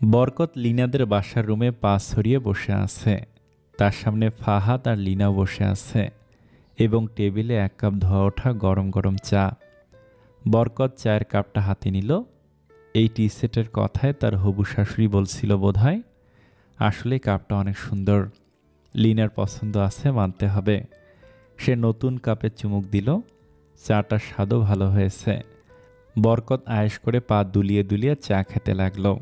বরকত লিনাদের বাসার রুমে পা ছড়িয়ে বসে আছে। তার সামনে ফাহাদ আর লিনা বসে আছে এবং টেবিলে এক কাপ ধোয়া ওঠা গরম গরম চা। বরকত চায়ের কাপটা হাতে নিল। এই টি সেটের কথায় তার হবু শাশুড়ি বলছিল বোধহয়। আসলে কাপটা অনেক সুন্দর, লিনার পছন্দ আছে মানতে হবে। সে নতুন কাপে চুমুক দিল। চাটার স্বাদও ভালো হয়েছে। বরকত আয়েশ করে পা দুলিয়ে দুলিয়ে চা খেতে লাগলো।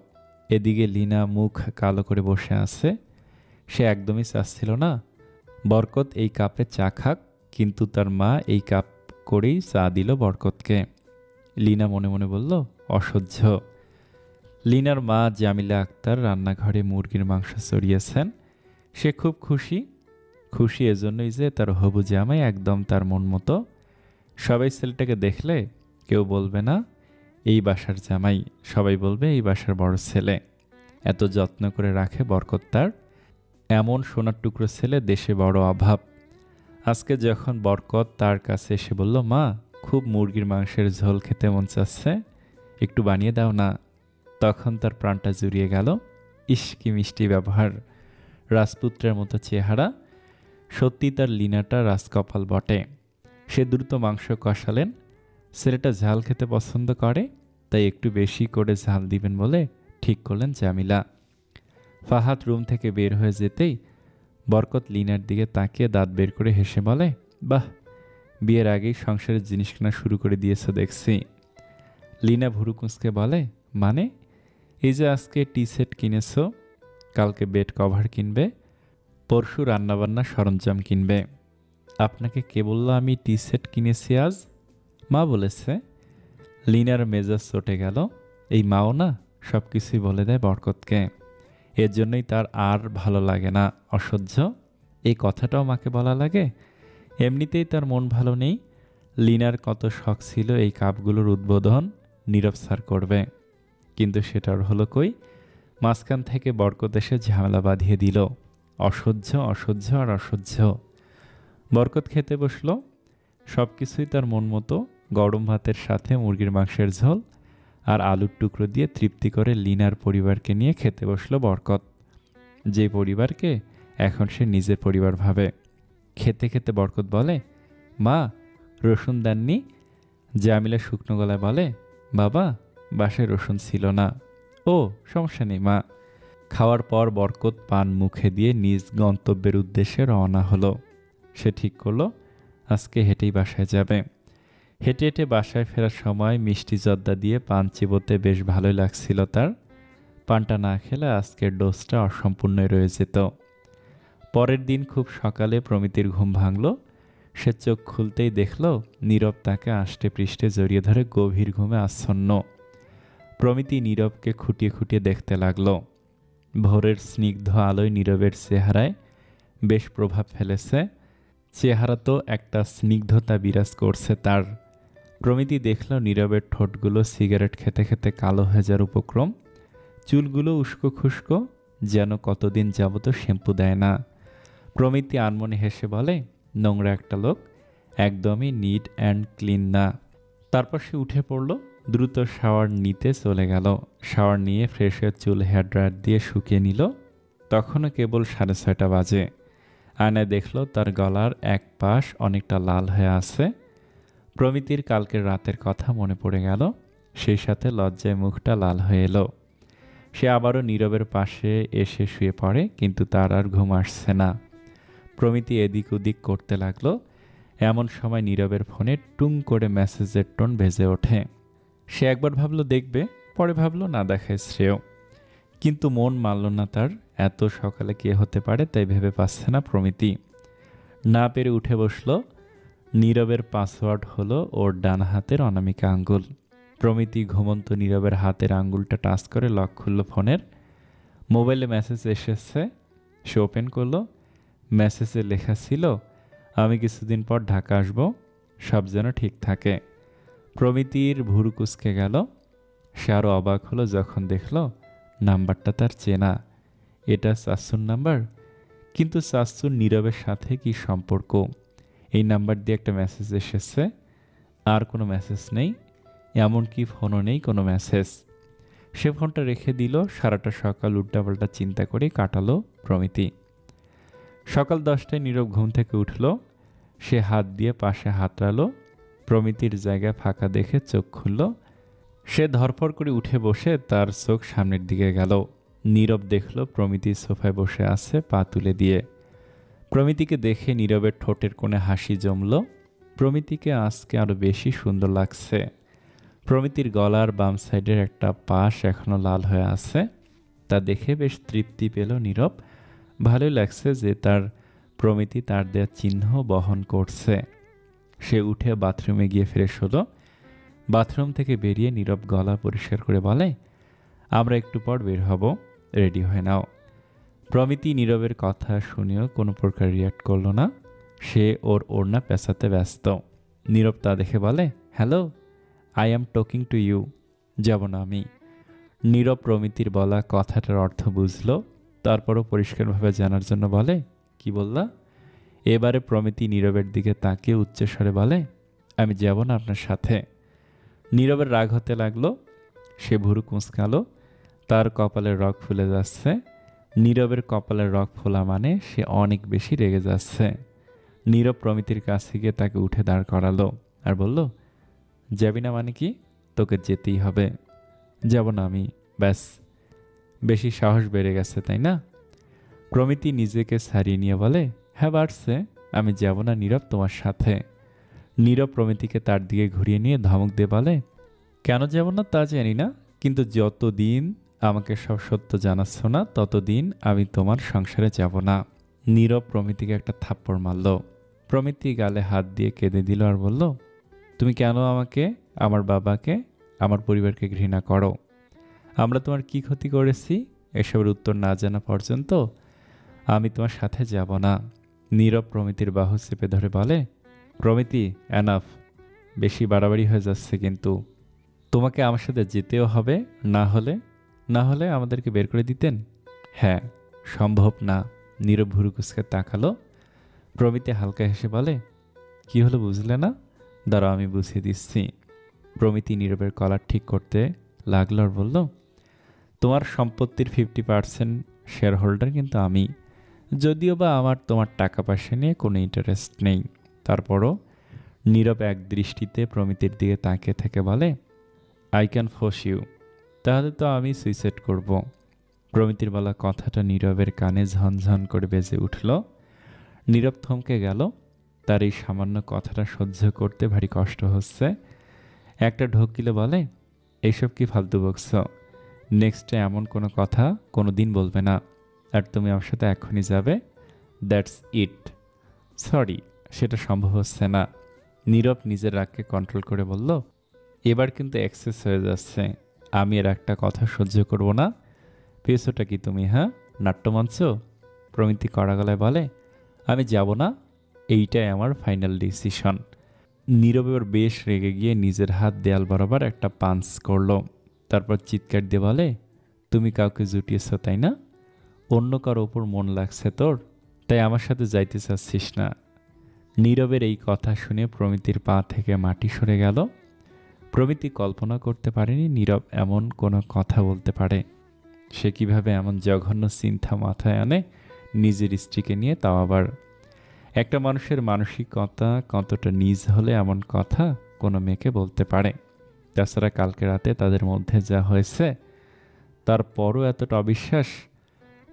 এদিকে লিনা মুখ কালো করে বসে আছে। সে একদমই চাচ্ছিল না বরকত এই কাপে চা খাক, কিন্তু তার মা এই কাপ করেই চা দিল বরকতকে। লিনা মনে মনে বলল, অসহ্য। লিনার মা জামিলা আক্তার রান্নাঘরে মুরগির মাংস চড়িয়েছেন। সে খুব খুশি। খুশি এজন্যই যে তার হবু জামাই একদম তার মন মতো। সবাই ছেলেটাকে দেখলে কেউ বলবে না এই বাসার জামাই, সবাই বলবে এই বাসার বড় ছেলে। এত যত্ন করে রাখে বরকত তার। এমন সোনার টুকরো ছেলে দেশে বড় অভাব। আজকে যখন বরকত তার কাছে এসে বলল, মা খুব মুরগির মাংসের ঝোল খেতে মন চাচ্ছে, একটু বানিয়ে দাও না, তখন তার প্রাণটা জুড়িয়ে গেল। ইস কি মিষ্টি ব্যবহার, রাজপুত্রের মতো চেহারা। সত্যি তার লিনাটা রাজকপাল বটে। সে দ্রুত মাংস কষালেন। ছেলেটা ঝাল খেতে পছন্দ করে, তাই একটু বেশি করে ঝাল দিবেন বলে ঠিক করলেন জামিলা। ফাহাদ রুম থেকে বের হয়ে যেতেই বরকত লিনার দিকে তাকিয়ে দাঁত বের করে হেসে বলে, বাহ, বিয়ের আগেই সংসারের জিনিস কেনা শুরু করে দিয়েছ দেখছি। লিনা ভুরু কুঁচকে বলে, মানে? এই যে আজকে টি সেট কিনেছ, কালকে বেড কভার কিনবে, পরশু রান্নাবান্না সরঞ্জাম কিনবে। আপনাকে কে বলল আমি টি সেট কিনেছি আজ? মা বলেছে। লিনার মেজাজ চটে গেল। এই মাও না সব কিছুই বলে দেয় বরকতকে। এর জন্যই তার আর ভালো লাগে না, অসহ্য। এই কথাটাও মাকে বলা লাগে। এমনিতেই তার মন ভালো নেই। লিনার কত শখ ছিল এই কাপগুলোর উদ্বোধন নীরব স্যার করবে, কিন্তু সেটার হলো কই। মাঝখান থেকে বরকত এসে ঝামেলা বাঁধিয়ে দিল। অসহ্য অসহ্য আর অসহ্য। বরকত খেতে বসলো। সব কিছুই তার মন মতো। গরম ভাতের সাথে মুরগির মাংসের ঝোল আর আলুর টুকরো দিয়ে তৃপ্তি করে লিনার পরিবারকে নিয়ে খেতে বসলো বরকত, যে পরিবারকে এখন সে নিজের পরিবার ভাবে। খেতে খেতে বরকত বলে, মা রসুন দেননি? জামিলা শুকনো গলায় বলে, বাবা বাসায় রসুন ছিল না। ও সমস্যা নেই মা। খাওয়ার পর বরকত পান মুখে দিয়ে নিজ গন্তব্যের উদ্দেশ্যে রওনা হলো। সে ঠিক করলো আজকে হেঁটেই বাসায় যাবে। হেঁটে হেঁটে বাসায় ফেরার সময় মিষ্টি জর্দা দিয়ে পান চিবোতে বেশ ভালোই লাগছিল তার। পানটা না খেলে আজকের ডোজটা অসম্পূর্ণই রয়ে যেত। পরের দিন খুব সকালে প্রমিতির ঘুম ভাঙল। সে চোখ খুলতেই দেখল নীরব তাকে আষ্টে পৃষ্ঠে জড়িয়ে ধরে গভীর ঘুমে আচ্ছন্ন। প্রমিতি নীরবকে খুঁটিয়ে খুঁটিয়ে দেখতে লাগল। ভোরের স্নিগ্ধ আলোয় নীরবের চেহারায় বেশ প্রভাব ফেলেছে। চেহারা তো একটা স্নিগ্ধতা বিরাজ করছে তার। প্রমিতি দেখল নীরবের ঠোঁটগুলো সিগারেট খেতে খেতে কালো হয়ে যাওয়ার উপক্রম। চুলগুলো উস্কো খুস্কো, যেন কতদিন যাবত শ্যাম্পু দেয় না। প্রমিতি আনমনে হেসে বলে, নোংরা একটা লোক, একদমই নিট অ্যান্ড ক্লিন না। তারপর সে উঠে পড়ল, দ্রুত শাওয়ার নিতে চলে গেল। শাওয়ার নিয়ে ফ্রেশ হয়ে চুল হেয়ার ড্রায়ার দিয়ে শুকিয়ে নিল। তখনও কেবল 6:30 বাজে। আয়নায় দেখল তার গলার এক পাশ অনেকটা লাল হয়ে আছে। প্রমিতির কালকের রাতের কথা মনে পড়ে গেল। সেই সাথে লজ্জায় মুখটা লাল হয়ে এলো। সে আবারও নীরবের পাশে এসে শুয়ে পড়ে, কিন্তু তার আর ঘুম আসছে না। প্রমিতি এদিক ওদিক করতে লাগলো। এমন সময় নীরবের ফোনে টুং করে মেসেজের টোন ভেজে ওঠে। সে একবার ভাবলো দেখবে, পরে ভাবলো না দেখায় শ্রেয়। কিন্তু মন মানল না তার। এত সকালে কে হতে পারে তাই ভেবে পাচ্ছে না প্রমিতি। না পেরে উঠে বসলো। নীরবের পাসওয়ার্ড হলো ওর ডান হাতের অনামিকা আঙ্গুল। প্রমিতি ঘুমন্ত নীরবের হাতের আঙ্গুলটা টাচ করে লক খুলল ফোনের। মোবাইলে মেসেজ এসেছে। সে ওপেন করলো। মেসেজে লেখা ছিল, আমি কিছুদিন পর ঢাকা আসব, সব যেন ঠিক থাকে। প্রমিতির ভুরু কুঁচকে গেল। সে আরও অবাক হলো যখন দেখল নাম্বারটা তার চেনা। এটা চাচ্চুর নাম্বার, কিন্তু চাচ্চুর নীরবের সাথে কি সম্পর্ক? এই নাম্বার দিয়ে একটা মেসেজ এসেছে, আর কোনো মেসেজ নেই, এমনকি ফোনও নেই কোনো মেসেজ। সে ফোনটা রেখে দিল। সারাটা সকাল উল্টাপাল্টা চিন্তা করে কাটালো প্রমিতি। সকাল 10টায় নীরব ঘুম থেকে উঠল। সে হাত দিয়ে পাশে হাতড়ালো। প্রমিতির জায়গায় ফাঁকা দেখে চোখ খুলল। সে ধরফর করে উঠে বসে তার চোখ সামনের দিকে গেল। নীরব দেখল প্রমিতি সোফায় বসে আছে পা তুলে দিয়ে। প্রমিতিকে দেখে নীরবের ঠোঁটের কোণে হাসি জমল। প্রমিতিকে আজকে আরো বেশি সুন্দর লাগছে। প্রমিতির গলার বাম সাইডের একটা পাশ এখনো লাল হয়ে আছে। তা দেখে বেশ তৃপ্তি পেল নীরব। ভালোই লাগছে যে তার প্রমিতি তার দেয়া চিহ্ন বহন করছে। সে উঠে বাথরুমে গিয়ে ফ্রেশ হলো। বাথরুম থেকে বেরিয়ে নীরব গলা পরিষ্কার করে বলে, আমরা একটু পর বের হব, রেডি হয়ে নাও। প্রমিতি নীরবের কথা শুনেও কোনো প্রকার রিয়াক্ট করল না। সে ওর ওড়না পেঁচাতে ব্যস্ত। নীরব তা দেখে বলে, hello, I am talking to you. যাব না আমি। নীরব প্রমিতির বলা কথাটার অর্থ বুঝল। তারপরও পরিষ্কারভাবে জানার জন্য বলে, কি বললা? এবারে প্রমিতি নীরবের দিকে তাকিয়ে উচ্চস্বরে বলে, আমি যাব না আপনার সাথে। নীরবের রাগ হতে লাগলো। সে ভুরু কুঁচকালো। তার কপালের রগ ফুলে যাচ্ছে। নীরবের কপালের রগ ফোলা মানে সে অনেক বেশি রেগে যাচ্ছে। নীরব প্রমিতির কাছে গিয়ে তাকে উঠে দাঁড় করালো আর বলল, যাবি না মানে কি? তোকে যেতেই হবে। যাব না আমি, ব্যাস। বেশি সাহস বেড়ে গেছে তাই না? প্রমিতি নিজেকে ছাড়িয়ে নিয়ে বলে, হ্যাঁ বাড়ছে, আমি যাব না নীরব তোমার সাথে। নীরব প্রমিতিকে তার দিকে ঘুরিয়ে নিয়ে ধমক দিয়ে বলে, কেন যাব না তা জানি না, কিন্তু যতদিন আমাকে সব সত্য জানাচ্ছ না ততদিন আমি তোমার সংসারে যাব না। নীরব প্রমিতিকে একটা থাপ্পড় মারল। প্রমিতি গালে হাত দিয়ে কেঁদে দিল আর বলল, তুমি কেন আমাকে, আমার বাবাকে, আমার পরিবারকে ঘৃণা করো? আমরা তোমার কি ক্ষতি করেছি? এসবের উত্তর না জানা পর্যন্ত আমি তোমার সাথে যাব না। নীরব প্রমিতির বাহু চেপে ধরে বলে, প্রমিতি, এনাফ, বেশি বাড়াবাড়ি হয়ে যাচ্ছে কিন্তু। তোমাকে আমার সাথে যেতেও হবে, না হলে আমাদেরকে বের করে দিতেন। হ্যাঁ, সম্ভব না। নীরব ভুরু কুঁচকে তাকালো। প্রমিতি হালকা হেসে বলে, কি হলো বুঝলে না? দাঁড়াও আমি বুঝিয়ে দিচ্ছি। প্রমিতি নীরবের কলার ঠিক করতে লাগলো আর বলল, তোমার সম্পত্তির 50% শেয়ার হোল্ডার কিন্তু আমি। যদিও বা আমার তোমার টাকা পয়সা নিয়ে কোনো ইন্টারেস্ট নেই। তারপরও নীরব এক দৃষ্টিতে প্রমিতির দিকে তাকিয়ে থেকে বলে, আই ক্যান ফোর্স ইউ। তাহলে তো আমি সুইসাইড করব। প্রমিতির বলা কথাটা নীরবের কানে ঝনঝন করে বেজে উঠল। নীরব থমকে গেল। তার এই সামান্য কথাটা সহ্য করতে ভারী কষ্ট হচ্ছে। একটা ঢোক গিলে বলে, এইসব কি ফালতু বকছ? নেক্সটে এমন কোনো কথা কোনো দিন বলবে না। আর তুমি আমার সাথে এখনই যাবে, দ্যাটস ইট। সরি, সেটা সম্ভব হচ্ছে না। নীরব নিজের রাগকে কন্ট্রোল করে বলল, এবার কিন্তু এক্সেস হয়ে যাচ্ছে। আমি এর একটা কথা সহ্য করব না। পেয়েছোটা কি তুমি? হ্যাঁ, নাট্যমঞ্চ? প্রমিতি কড়া গলায় বলে, আমি যাব না, এইটাই আমার ফাইনাল ডিসিশন। নীরব এবার বেশ রেগে গিয়ে নিজের হাত দেয়াল বরাবর একটা পাঞ্চ করল। তারপর চিৎকার দিয়ে বলে, তুমি কাউকে জুটিয়েছ তাই না? অন্য কারো ওপর মন লাগছে তোর, তাই আমার সাথে যাইতে চাচ্ছিস না। নীরবের এই কথা শুনে প্রমিতির পা থেকে মাটি সরে গেল। প্রমিতি কল্পনা করতে পারেনি নীরব এমন কোনো কথা বলতে পারে। সে কিভাবে এমন জঘন্য চিন্তা মাথায় আনে নিজের স্ত্রীকে নিয়ে, তাও আবার। একটা মানুষের মানসিকতা কতটা নিজ হলে এমন কথা কোনো মেয়েকে বলতে পারে? তাছাড়া কালকে রাতে তাদের মধ্যে যা হয়েছে, তারপরও এতটা অবিশ্বাস।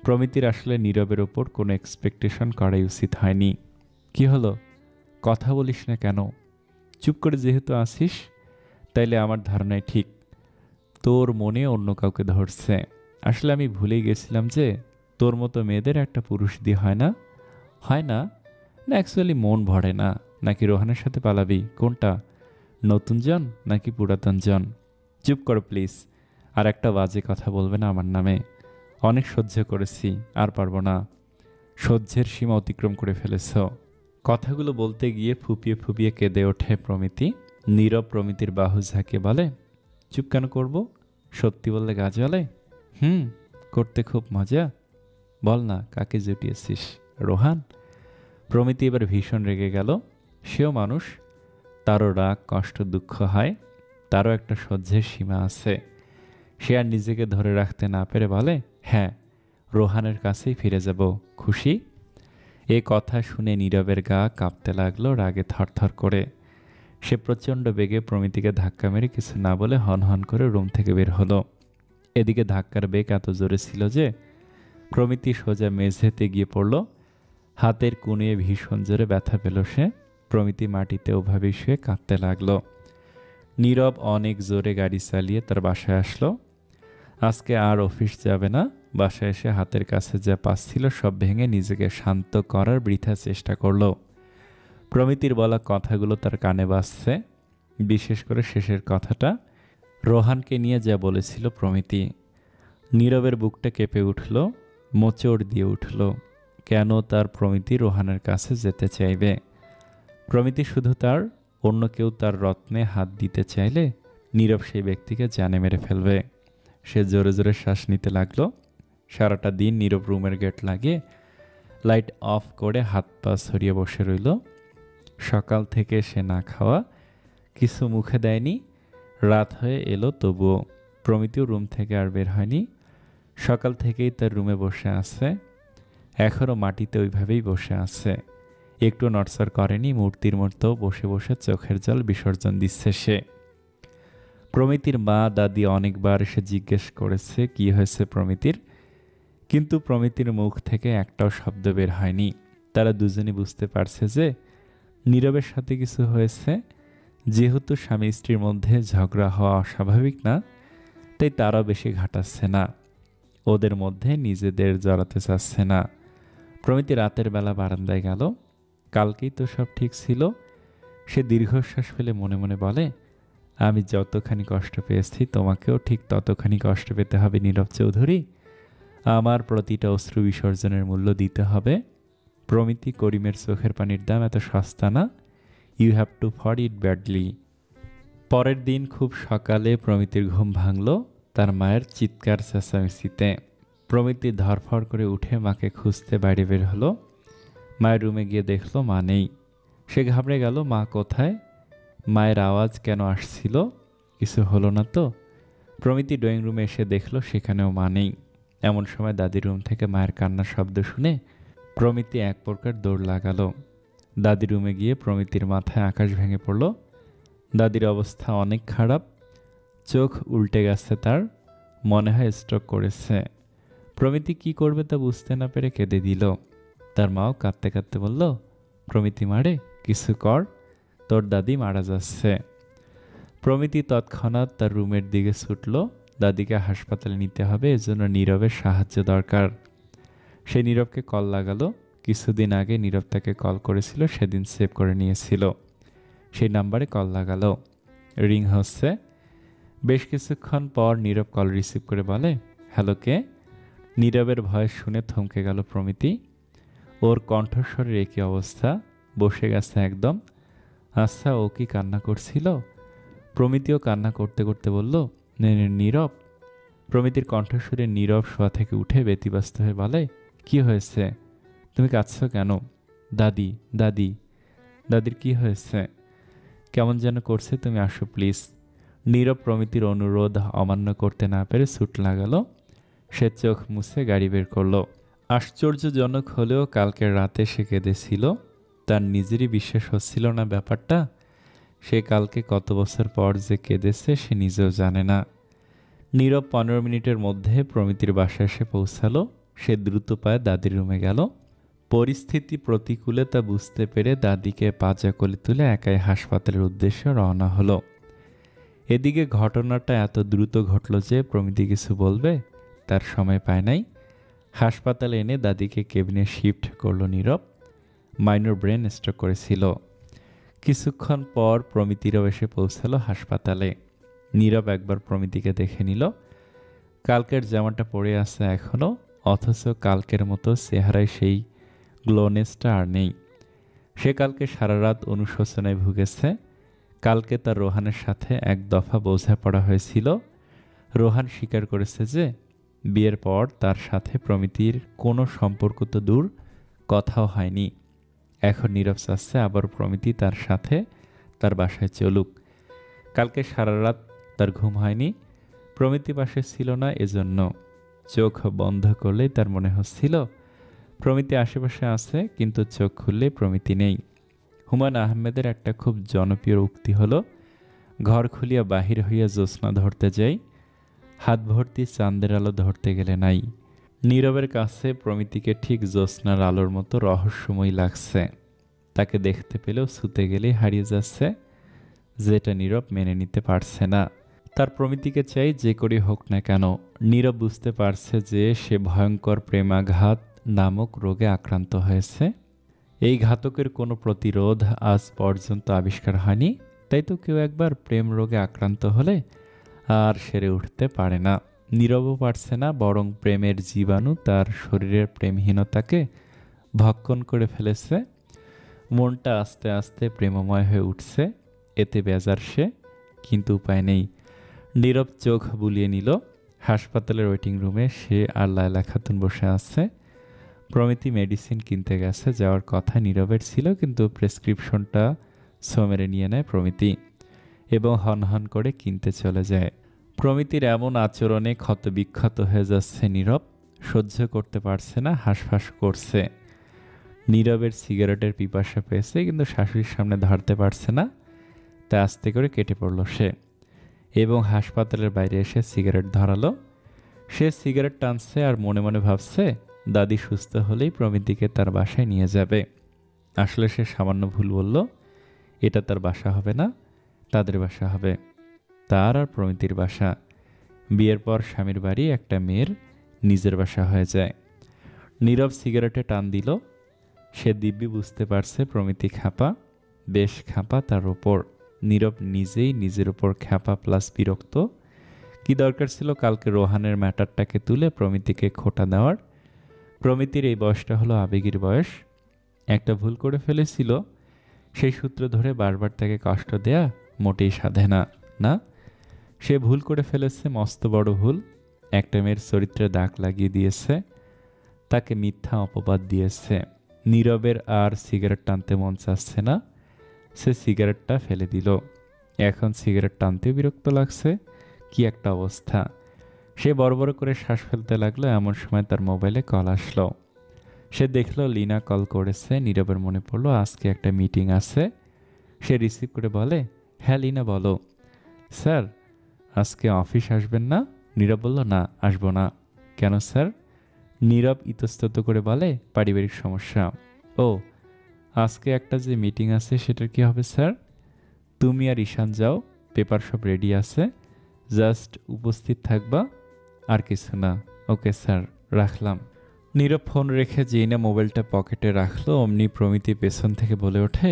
প্রমিতির আসলে নীরবের ওপর কোনো এক্সপেকটেশন করাই উচিত হয়নি। কি হলো, কথা বলিস না কেন? চুপ করে যেহেতু আসিস, তাইলে আমার ধারণাই ঠিক, তোর মনে অন্য কাউকে ধরছে। আসলে আমি ভুলেই গেছিলাম যে তোর মতো মেয়েদের একটা পুরুষ দিয়ে হয় না। হয় না? না অ্যাকচুয়ালি মন ভরে না। নাকি রোহানের সাথে পালাবি? কোনটা, নতুন জন নাকি পুরাতন জন? চুপ করো প্লিজ। আর একটা বাজে কথা বলবে না আমার নামে। অনেক সহ্য করেছি, আর পারবো না। সহ্যের সীমা অতিক্রম করে ফেলেছ। কথাগুলো বলতে গিয়ে ফুপিয়ে ফুপিয়ে কেঁদে ওঠে প্রমিতি। নীরব প্রমিতির বাহু ঝাঁকে বলে, চুপ কেন করব? সত্যি বললে গা জ্বলে? করতে খুব মজা। বল না, কাকে জুটিয়েছিস? রোহান? প্রমিতি এবার ভীষণ রেগে গেল। সেও মানুষ, তারও রাগ, কষ্ট, দুঃখ হয়। তারও একটা সহ্যের সীমা আছে। সে আর নিজেকে ধরে রাখতে না পেরে বলে, হ্যাঁ, রোহানের কাছেই ফিরে যাব। খুশি? এ কথা শুনে নীরবের গা কাঁপতে লাগলো রাগে থরথর করে। সে প্রচণ্ড বেগে প্রমিতিকে ধাক্কা মেরে কিছু না বলে হনহন করে রুম থেকে বের হলো। এদিকে ধাক্কার বেগ এত জোরে ছিল যে প্রমিতি সোজা মেঝেতে গিয়ে পড়ল। হাতের কুনিয়ে ভীষণ জোরে ব্যথা পেল সে। প্রমিতি মাটিতে ওভাবেই শুয়ে কাঁদতে লাগলো। নীরব অনেক জোরে গাড়ি চালিয়ে তার বাসায় আসলো। আজকে আর অফিস যাবে না। বাসায় এসে হাতের কাছে যা পাচ্ছিল সব ভেঙে নিজেকে শান্ত করার বৃথা চেষ্টা করলো। প্রমিতির বলা কথাগুলো তার কানে বাজছে, বিশেষ করে শেষের কথাটা, রোহানকে নিয়ে যা বলেছিল প্রমিতি। নীরবের বুকটা কেঁপে উঠল, মোচড় দিয়ে উঠল। কেন তার প্রমিতি রোহানের কাছে যেতে চাইবে? প্রমিতি শুধু তার, অন্য কেউ তার রত্নে হাত দিতে চাইলে নীরব সেই ব্যক্তিকে জানে মেরে ফেলবে। সে জোরে জোরে শ্বাস নিতে লাগলো। সারাটা দিন নীরব রুমের গেট লাগিয়ে লাইট অফ করে হাত পা ছড়িয়ে বসে রইল। সকাল থেকে সে না খাওয়া, কিছু মুখে দেয়নি। রাত হয়ে এলো তবুও প্রমিতিও রুম থেকে আর বের হয়নি। সকাল থেকেই তার রুমে বসে আছে। এখনও মাটিতে ওইভাবেই বসে আছে, একটু নড়চড় করেনি। মূর্তির মতো বসে বসে চোখের জল বিসর্জন দিচ্ছে সে। প্রমিতির মা দাদি অনেকবার এসে জিজ্ঞেস করেছে কি হয়েছে প্রমিতির, কিন্তু প্রমিতির মুখ থেকে একটাও শব্দ বের হয়নি। তারা দুজনই বুঝতে পারছে যে নীরবের সাথে কিছু হয়েছে। যেহেতু স্বামী স্ত্রীর মধ্যে ঝগড়া হওয়া অস্বাভাবিক না, তাই তারাও বেশি ঘাটাচ্ছে না, ওদের মধ্যে নিজেদের জড়াতে চাচ্ছে না। প্রমিতি রাতের বেলা বারান্দায় গেল। কালকেই তো সব ঠিক ছিল। সে দীর্ঘশ্বাস ফেলে মনে মনে বলে, আমি যতখানি কষ্ট পেয়েছি তোমাকেও ঠিক ততখানি কষ্ট পেতে হবে নীরব চৌধুরী। আমার প্রতিটা অশ্রু বিসর্জনের মূল্য দিতে হবে। প্রমিতি, করিমের চোখের পানির দাম এত সস্তা না। You have to for it badly. পরের দিন খুব সকালে প্রমিতির ঘুম ভাঙল তার মায়ের চিৎকার চেঁচামেচিতে। প্রমিতি ধরফড় করে উঠে মাকে খুঁজতে বাইরে বের হলো। মায়ের রুমে গিয়ে দেখলো মা নেই। সে ঘাবড়ে গেল, মা কোথায়? মায়ের আওয়াজ কেন আসছিল? কিছু হলো না তো? প্রমিতি ড্রয়িং রুমে এসে দেখলো সেখানেও মা নেই। এমন সময় দাদির রুম থেকে মায়ের কান্নার শব্দ শুনে প্রমিতি এক প্রকার দৌড় লাগালো। দাদির রুমে গিয়ে প্রমিতির মাথায় আকাশ ভেঙে পড়ল। দাদির অবস্থা অনেক খারাপ, চোখ উল্টে গেছে তার, মনে হয় স্ট্রোক করেছে। প্রমিতি কি করবে তা বুঝতে না পেরে কেঁদে দিল। তার মাও কাঁদতে কাঁদতে বলল, প্রমিতি মারে, কিছু কর, তোর দাদি মারা যাচ্ছে। প্রমিতি তৎক্ষণাৎ তার রুমের দিকে ছুটল। দাদিকে হাসপাতালে নিতে হবে, এজন্য নীরবের সাহায্য দরকার। সে নীরবকে কল লাগালো। কিছুদিন আগে নীরব তাকে কল করেছিল, সেদিন সেভ করে নিয়েছিল। সেই নাম্বারে কল লাগালো। রিং হচ্ছে। বেশ কিছুক্ষণ পর নীরব কল রিসিভ করে বলে, হ্যালো, কে? নীরবের ভয়েস শুনে থমকে গেল প্রমিতি। ওর কণ্ঠস্বরের একই অবস্থা, বসে গেছে একদম। আচ্ছা, ও কি কান্না করছিল? প্রমিতিও কান্না করতে করতে বলল, নীরব। প্রমিতির কণ্ঠস্বরে নীরব শোয়া থেকে উঠে ব্যতিব্যস্ত হয়ে বলে, কি হয়েছে? তুমি কাঁদছো কেন? দাদি, দাদি। দাদির কি হয়েছে? কেমন যেন করছে, তুমি আসো প্লিজ। নীরব প্রমিতির অনুরোধ অমান্য করতে না পেরে ছুট লাগালো। সে চোখ মুছে গাড়ি বের করলো। আশ্চর্যজনক হলেও কালকের রাতে সে কেঁদেছিল। তার নিজেরই বিশ্বাস হচ্ছিল না ব্যাপারটা। সে কালকে কত বছর পর যে কেঁদেছে সে নিজেও জানে না। নীরব 15 মিনিটের মধ্যে প্রমিতির বাসায় এসে পৌঁছালো। সে দ্রুত পায়ে দাদির রুমে গেল। পরিস্থিতি প্রতিকূলে তা বুঝতে পেরে দাদিকে পাজা কোলে তুলে একাই হাসপাতালের উদ্দেশ্যে রওনা হলো। এদিকে ঘটনাটা এত দ্রুত ঘটল যে প্রমিতি কিছু বলবে তার সময় পায় নাই। হাসপাতালে এনে দাদিকে কেবিনে শিফট করলো নীরব। মাইনর ব্রেন স্ট্রোক করেছিল। কিছুক্ষণ পর প্রমিতিরও এসে পৌঁছালো হাসপাতালে। নীরব একবার প্রমিতিকে দেখে নিল। কালকের জামাটা পরে আছে এখনও, অথচ কালকের মতো চেহারায় সেই গ্লোনেসটা আর নেই। সে কালকে সারা রাত অনুশোচনায় ভুগেছে। কালকে তার রোহানের সাথে এক দফা বোঝাপড়া হয়েছিল। রোহান স্বীকার করেছে যে বিয়ের পর তার সাথে প্রমিতির কোনো সম্পর্ক তো দূর, কথাও হয়নি। এখন নীরব চাচ্ছে আবার প্রমিতি তার সাথে তার বাসায় চলুক। কালকে সারা রাত তার ঘুম হয়নি। প্রমিতি পাশে ছিল না, এজন্য চোখ বন্ধ করলেই তার মনে হচ্ছিল প্রমিতি আশেপাশে আছে, কিন্তু চোখ খুললে প্রমিতি নেই। হুমায়ূন আহমেদের একটা খুব জনপ্রিয় উক্তি হলো, ঘর খুলিয়া বাহির হইয়া জ্যোৎস্না ধরতে যাই, হাত ভর্তি চাঁদের আলো ধরতে গেলে নাই। নীরবের কাছে প্রমিতিকে ঠিক জ্যোৎস্নার আলোর মতো রহস্যময় লাগছে। তাকে দেখতে পেলেও ছুতে গেলেই হারিয়ে যাচ্ছে, যেটা নীরব মেনে নিতে পারছে না। তার প্রমিতিকে চাই যে করে হোক না কেন। নীরব বুঝতে পারছে যে সে ভয়ঙ্কর প্রেমাঘাত নামক রোগে আক্রান্ত হয়েছে। এই ঘাতকের কোনো প্রতিরোধ আজ পর্যন্ত আবিষ্কার হয়নি। তাই তো কেউ একবার প্রেম রোগে আক্রান্ত হলে আর সেরে উঠতে পারে না। নীরবও পারছে না, বরং প্রেমের জীবাণু তার শরীরের প্রেমহীনতাকে ভক্ষণ করে ফেলেছে। মনটা আস্তে আস্তে প্রেমময় হয়ে উঠছে। এতে বেজার সে, কিন্তু উপায় নেই। নীরব চোখ বুলিয়ে নিল। হাসপাতালের ওয়েটিং রুমে সে আর লায়লা খাতুন বসে আছে। প্রমিতি মেডিসিন কিনতে গেছে, যাওয়ার কথা নীরবের ছিল, কিন্তু প্রেসক্রিপশনটা সোমেরে নিয়ে নেয় প্রমিতি এবং হনহন করে কিনতে চলে যায়। প্রমিতির এমন আচরণে ক্ষতবিক্ষত হয়ে যাচ্ছে নীরব। সহ্য করতে পারছে না, হাঁসফাঁস করছে। নীরবের সিগারেটের পিপাসা পেয়েছে, কিন্তু শাশুড়ির সামনে ধরতে পারছে না। তা আস্তে করে কেটে পড়ল সে এবং হাসপাতালের বাইরে এসে সিগারেট ধরালো। সে সিগারেট টানছে আর মনে মনে ভাবছে দাদি সুস্থ হলেই প্রমিতিকে তার বাসায় নিয়ে যাবে। আসলে সে সামান্য ভুল বলল। এটা তার বাসা হবে না, তাদের বাসা হবে, তার আর প্রমিতির বাসা। বিয়ের পর স্বামীর বাড়ি একটা মেয়ের নিজের বাসা হয়ে যায়। নীরব সিগারেটে টান দিল। সে দিব্যি বুঝতে পারছে প্রমিতি খ্যাপা, বেশ খ্যাপা তার ওপর। নীরব নিজেই নিজের ওপর খ্যাপা প্লাস বিরক্ত। কি দরকার ছিল কালকে রোহানের ম্যাটারটাকে তুলে প্রমিতিকে খোঁটা দেওয়ার? প্রমিতির এই বয়সটা হলো আবেগের বয়স। একটা ভুল করে ফেলেছিল, সেই সূত্র ধরে বারবার তাকে কষ্ট দেয়া মোটেই সাধে না। না, সে ভুল করে ফেলেছে, মস্ত বড় ভুল। একটা মেয়ের চরিত্রে দাগ লাগিয়ে দিয়েছে, তাকে মিথ্যা অপবাদ দিয়েছে। নীরবের আর সিগারেট টানতে মন চাচ্ছে না। সে সিগারেটটা ফেলে দিল। এখন সিগারেট টানতেও বিরক্ত লাগছে। কি একটা অবস্থা! সে বড় বড় করে শ্বাস ফেলতে লাগলো। এমন সময় তার মোবাইলে কল আসলো। সে দেখলো লিনা কল করেছে। নীরবের মনে পড়লো আজকে একটা মিটিং আছে। সে রিসিভ করে বলে, হ্যাঁ লিনা বলো। স্যার, আজকে অফিস আসবেন না? নীরব বলল, না, আসবো না। কেন স্যার? নীরব ইতস্তত করে বলে, পারিবারিক সমস্যা। ও, আজকে একটা যে মিটিং আছে সেটার কি হবে স্যার? তুমি আর ঈশান যাও, পেপার সব রেডি আছে, জাস্ট উপস্থিত থাকবা, আর কিছু না। ওকে স্যার, রাখলাম। নীরব ফোন রেখে যেই না মোবাইলটা পকেটে রাখলো, অমনি প্রমিতি পেছন থেকে বলে ওঠে,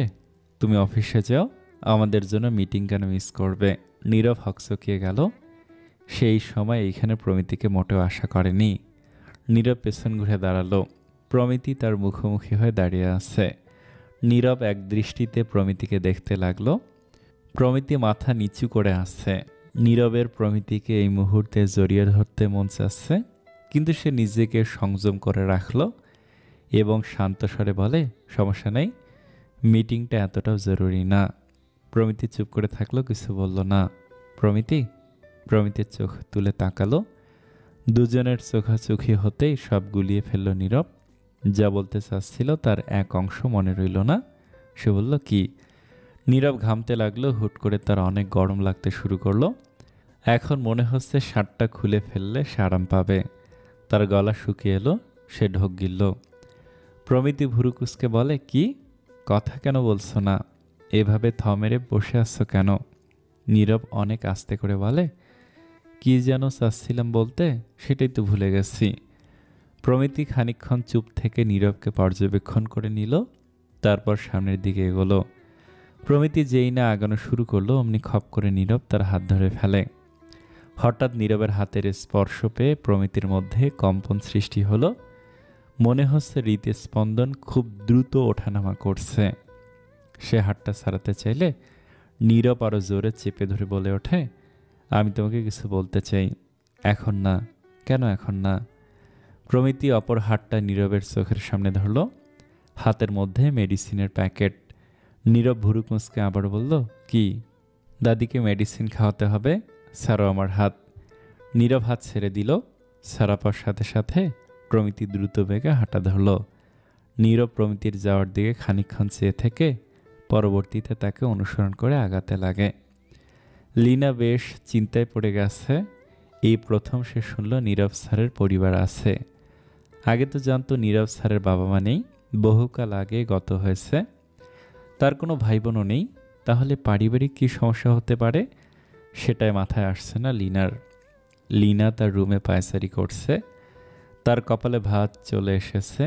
তুমি অফিসে যাও, আমাদের জন্য মিটিং কেন মিস করবে? নীরব হকচকিয়ে গেল। সেই সময় এইখানে প্রমিতিকে মোটেও আশা করেনি। নীরব পেছন ঘুরে দাঁড়ালো। প্রমিতি তার মুখোমুখি হয়ে দাঁড়িয়ে আছে। নীরব এক দৃষ্টিতে প্রমিতিকে দেখতে লাগলো। প্রমিতি মাথা নিচু করে আছে। নীরবের প্রমিতিকে এই মুহূর্তে জড়িয়ে ধরতে মন চাচ্ছে, কিন্তু সে নিজেকে সংযম করে রাখলো এবং শান্ত স্বরে বলে, সমস্যা নেই, মিটিংটা এতটাও জরুরি না। প্রমিতি চুপ করে থাকলো, কিছু বলল না। প্রমিতির চোখ তুলে তাকালো। দুজনের চোখাচোখি হতেই সব গুলিয়ে ফেলল নীরব। যা বলতে চাচ্ছিল তার এক অংশ মনে রইল না। সে বলল, কি? নীরব ঘামতে লাগলো। হুট করে তার অনেক গরম লাগতে শুরু করলো। এখন মনে হচ্ছে শার্টটা খুলে ফেললে সে আরাম পাবে। তার গলা শুকিয়ে এলো। সে ঢোক গিলল। প্রমিতি ভুরুকুসকে বলে, কি কথা কেন বলছো না? এভাবে থমেরে বসে আছো কেন? নীরব অনেক আস্তে করে বলে, কি যেন চাচ্ছিলাম বলতে, সেটাই তো ভুলে গেছি। প্রমিতি খানিকক্ষণ চুপ থেকে নীরবকে পর্যবেক্ষণ করে নিল, তারপর সামনের দিকে এগোলো। প্রমিতি যেই না আগানো শুরু করলো, অমনি খপ করে নীরব তার হাত ধরে ফেলে। হঠাৎ নীরবের হাতের স্পর্শ পেয়ে প্রমিতির মধ্যে কম্পন সৃষ্টি হলো। মনে হচ্ছে হৃদস্পন্দন খুব দ্রুত ওঠানামা করছে। সে হাতটা ছাড়াতে চাইলে নীরব আরো জোরে চেপে ধরে বলে ওঠে, আমি তোমাকে কিছু বলতে চাই। এখন না। কেন এখন না? প্রমিতি অপর হাতটা নীরবের চোখের সামনে ধরল। হাতের মধ্যে মেডিসিনের প্যাকেট। নীরব ভুরু কুঁচকে আবার বলল, কি? দাদিকে মেডিসিন খাওয়াতে হবে, ছাড়ো আমার হাত। নীরব হাত ছেড়ে দিল। সারাপার সাথে সাথে প্রমিতি দ্রুত বেগে হাঁটা ধরল। নীরব প্রমিতির যাওয়ার দিকে খানিকক্ষণ চেয়ে থেকে পরবর্তীতে তাকে অনুসরণ করে আগাতে লাগে। লীনা বেশ চিন্তায় পড়ে গেছে। এই প্রথম সে শুনল নীরব স্যারের পরিবার আছে। আগে তো জানতো নীরব স্যারের বাবা মা নেই, বহুকাল আগে গত হয়েছে। তার কোনো ভাই বোনও নেই। তাহলে পারিবারিক কী সমস্যা হতে পারে সেটাই মাথায় আসছে না লিনার। লিনা তার রুমে পায়চারি করছে। তার কপালে ভাঁজ চলে এসেছে।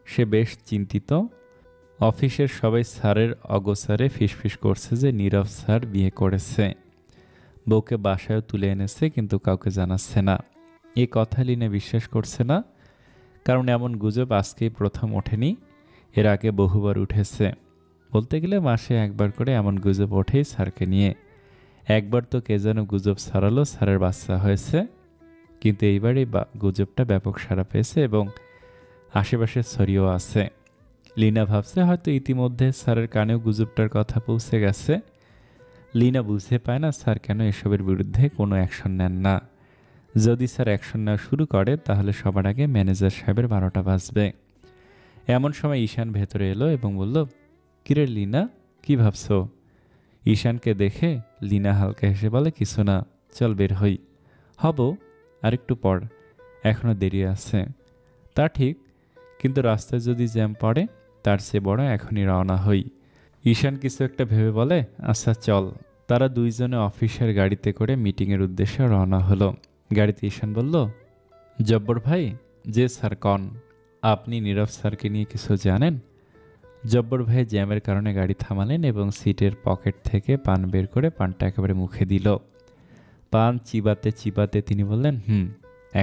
সে বেশ চিন্তিত। অফিসের সবাই স্যারের অগোছারে ফিসফিস করছে যে নীরব স্যার বিয়ে করেছে, বউকে বাসায়ও তুলে এনেছে, কিন্তু কাউকে জানাচ্ছে না। এ কথা লিনা বিশ্বাস করছে না, কারণ এমন গুজব আজকেই প্রথম ওঠেনি, এর আগে বহুবার উঠেছে। বলতে গেলে মাসে একবার করে এমন গুজব ওঠেই স্যারকে নিয়ে। একবার তো কে যেন গুজব ছড়ালো স্যারের বাচ্চা হয়েছে, কিন্তু এইবার এই গুজবটা ব্যাপক সাড়া পেয়েছে এবং আশেপাশে ছড়িয়েও আছে। লিনা ভাবছে হয়তো ইতিমধ্যে স্যারের কানেও গুজবটার কথা পৌঁছে গেছে। লিনা বুঝতে পায় না স্যার কেন এসবের বিরুদ্ধে কোনো অ্যাকশন নেন না। যদি স্যার অ্যাকশন নেওয়া শুরু করে তাহলে সবার আগে ম্যানেজার সাহেবের 12টা বাজবে। এমন সময় ঈশান ভেতরে এলো এবং বলল, কিরে লিনা, কি ভাবছো? ঈশানকে দেখে লিনা হালকা হেসে বলে, কিছু না, চল বের হই। হব, আরেকটু পর, এখনো দেরি আছে। তা ঠিক, কিন্তু রাস্তায় যদি জ্যাম পড়ে তার চেয়ে বড় এখনই রওনা হই। ঈশান কিছু একটা ভেবে বলে, আচ্ছা চল। তারা দুইজনে অফিসের গাড়িতে করে মিটিংয়ের উদ্দেশ্যে রওনা হলো। গাড়িতে ঈশান বলল, জব্বর ভাই। যে স্যার কন, আপনি নীরব স্যারকে নিয়ে কিছু জানেন? জব্বর ভাই জ্যামের কারণে গাড়ি থামালেন এবং সিটের পকেট থেকে পান বের করে পানটা একেবারে মুখে দিল। পান চিবাতে চিবাতে তিনি বললেন,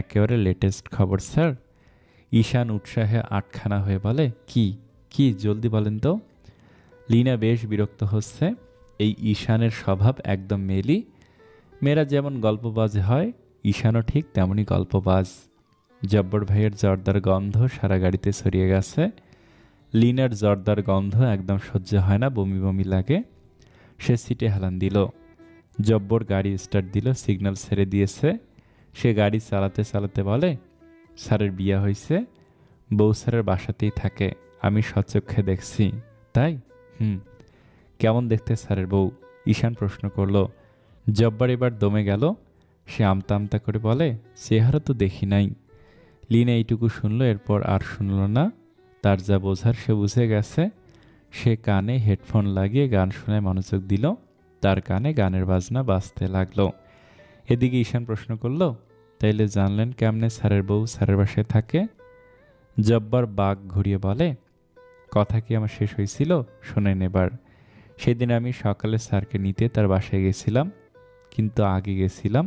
একেবারে লেটেস্ট খবর স্যার। ঈশান উৎসাহে আটখানা হয়ে বলে, কি কি জলদি বলেন তো। লিনা বেশ বিরক্ত হচ্ছে। এই ঈশানের স্বভাব একদম মেলি। মেয়েরা যেমন গল্পবাজ হয়, ঈশানও ঠিক তেমনই গল্পবাজ। জব্বর ভাইয়ের জর্দার গন্ধ সারা গাড়িতে ছড়িয়ে গেছে। লিনার জর্দার গন্ধ একদম সহ্য হয় না, বমি বমি লাগে। সে সিটে হেলান দিল। জব্বর গাড়ি স্টার্ট দিল, সিগন্যাল ছেড়ে দিয়েছে। সে গাড়ি চালাতে চালাতে বলে, স্যারের বিয়ে হয়েছে, বউ স্যারের বাসাতেই থাকে, আমি সচক্ষে দেখছি। তাই? কেমন দেখতে স্যারের বউ? ঈশান প্রশ্ন করল। জব্বার এবার দমে গেল। সে আমতা আমতা করে বলে, চেহারা তো দেখি নাই। লিনা এইটুকু শুনল, এরপর আর শুনল না। তার যা বোঝার সে বুঝে গেছে। সে কানে হেডফোন লাগিয়ে গান শোনায় মনোযোগ দিল। তার কানে গানের বাজনা বাজতে লাগলো। এদিকে ঈশান প্রশ্ন করল, তাইলে জানলেন কেমনে স্যারের বউ স্যারের বাসায় থাকে? জব্বার বাঘ ঘুরিয়ে বলে, কথা কি আমার শেষ হয়েছিল? শোনেন এবার। সেদিন আমি সকালে স্যারকে নিতে তার বাসায় গেছিলাম, কিন্তু আগে গেছিলাম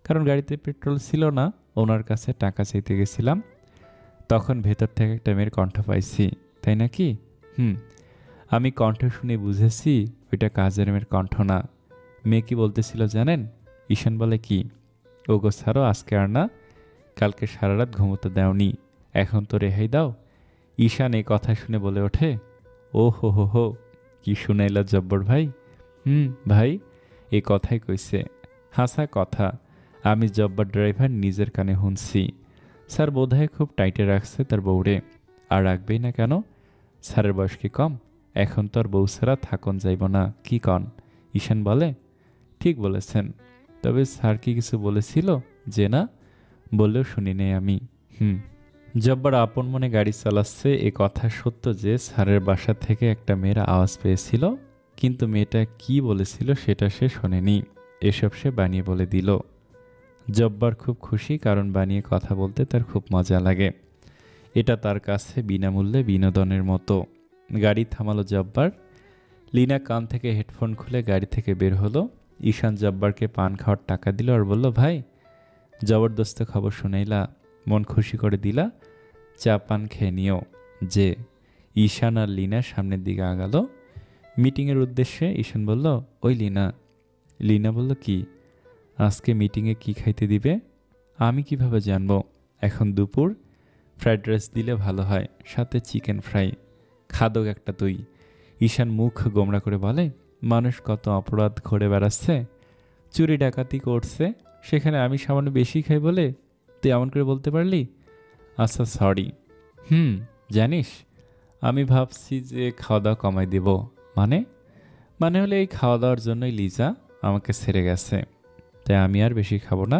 কারণ গাড়িতে পেট্রোল ছিল না। ওনার কাছে টাকা চাইতে গেছিলাম। তখন ভেতর থেকে একটা মেয়ের কণ্ঠ পাইছি। তাই নাকি? আমি কণ্ঠ শুনে বুঝেছি ওইটা কাজের মেয়ের কণ্ঠ না। মেয়ে কি বলতেছিল জানেন? ঈশান বলে, কি? ওগো স্যারও আজকে আর না, কালকে সারা রাত ঘুমোতে দেওনি, এখন তো রেহাই দাও। ঈশান এই কথা শুনে বলে ওঠে, ও হো হো হো, কি শুনাইলা জব্বর ভাই? ভাই, এই কথাই কইছে। হাসা কথা। আমি জব্বার ড্রাইভার নিজের কানে শুনছি। স্যার বোধহয় খুব টাইটে রাখছে তার বউরে। আর রাখবেই না কেন? স্যারের বয়স কি কম? এখন তো আর বউ ছাড়া থাকুন যাইব না, কি কন? ঈশান বলে, ঠিক বলেছেন। তবে স্যার কি কিছু বলেছিল? যে না, বললেও শুনি নেই আমি। জব্বার আপন মনে গাড়ি চালাচ্ছে। এ কথা সত্য যে স্যারের বাসা থেকে একটা মেয়ের আওয়াজ পেয়েছিল, কিন্তু মেয়েটা কি বলেছিল সেটা সে শোনেনি। এসব সে বানিয়ে বলে দিল। জব্বার খুব খুশি, কারণ বানিয়ে কথা বলতে তার খুব মজা লাগে। এটা তার কাছে বিনামূল্যে বিনোদনের মতো। গাড়ি থামালো জব্বার। লিনা কান থেকে হেডফোন খুলে গাড়ি থেকে বের হলো। ঈশান জব্বারকে পান খাওয়ার টাকা দিল আর বলল, ভাই, জবরদস্ত খবর শুনাইলা, মন খুশি করে দিলা, চা পান খেয়ে নিও। যে ঈশান আর লিনা সামনের দিকে আগালো মিটিংয়ের উদ্দেশ্যে। ঈশান বলল, ওই লিনা। লিনা বলল, কি? আজকে মিটিংয়ে কি খাইতে দিবে? আমি কিভাবে জানবো? এখন দুপুর, ফ্রাইড রাইস দিলে ভালো হয়, সাথে চিকেন ফ্রাই। খাদক একটা তুই। ঈশান মুখ গোমড়া করে বলে, মানুষ কত অপরাধ করে বেড়াচ্ছে, চুরি ডাকাতি করছে, সেখানে আমি সামান্য বেশি খাই বলে তুই এমন করে বলতে পারলি? আচ্ছা সরি। হুম, জানিস আমি ভাবছি যে খাওয়া দাওয়া কমাই দেব। মানে? মানে হলে এই খাওয়া দাওয়ার জন্যই লিজা আমাকে ছেড়ে গেছে। তাই আমি আর বেশি খাবো না,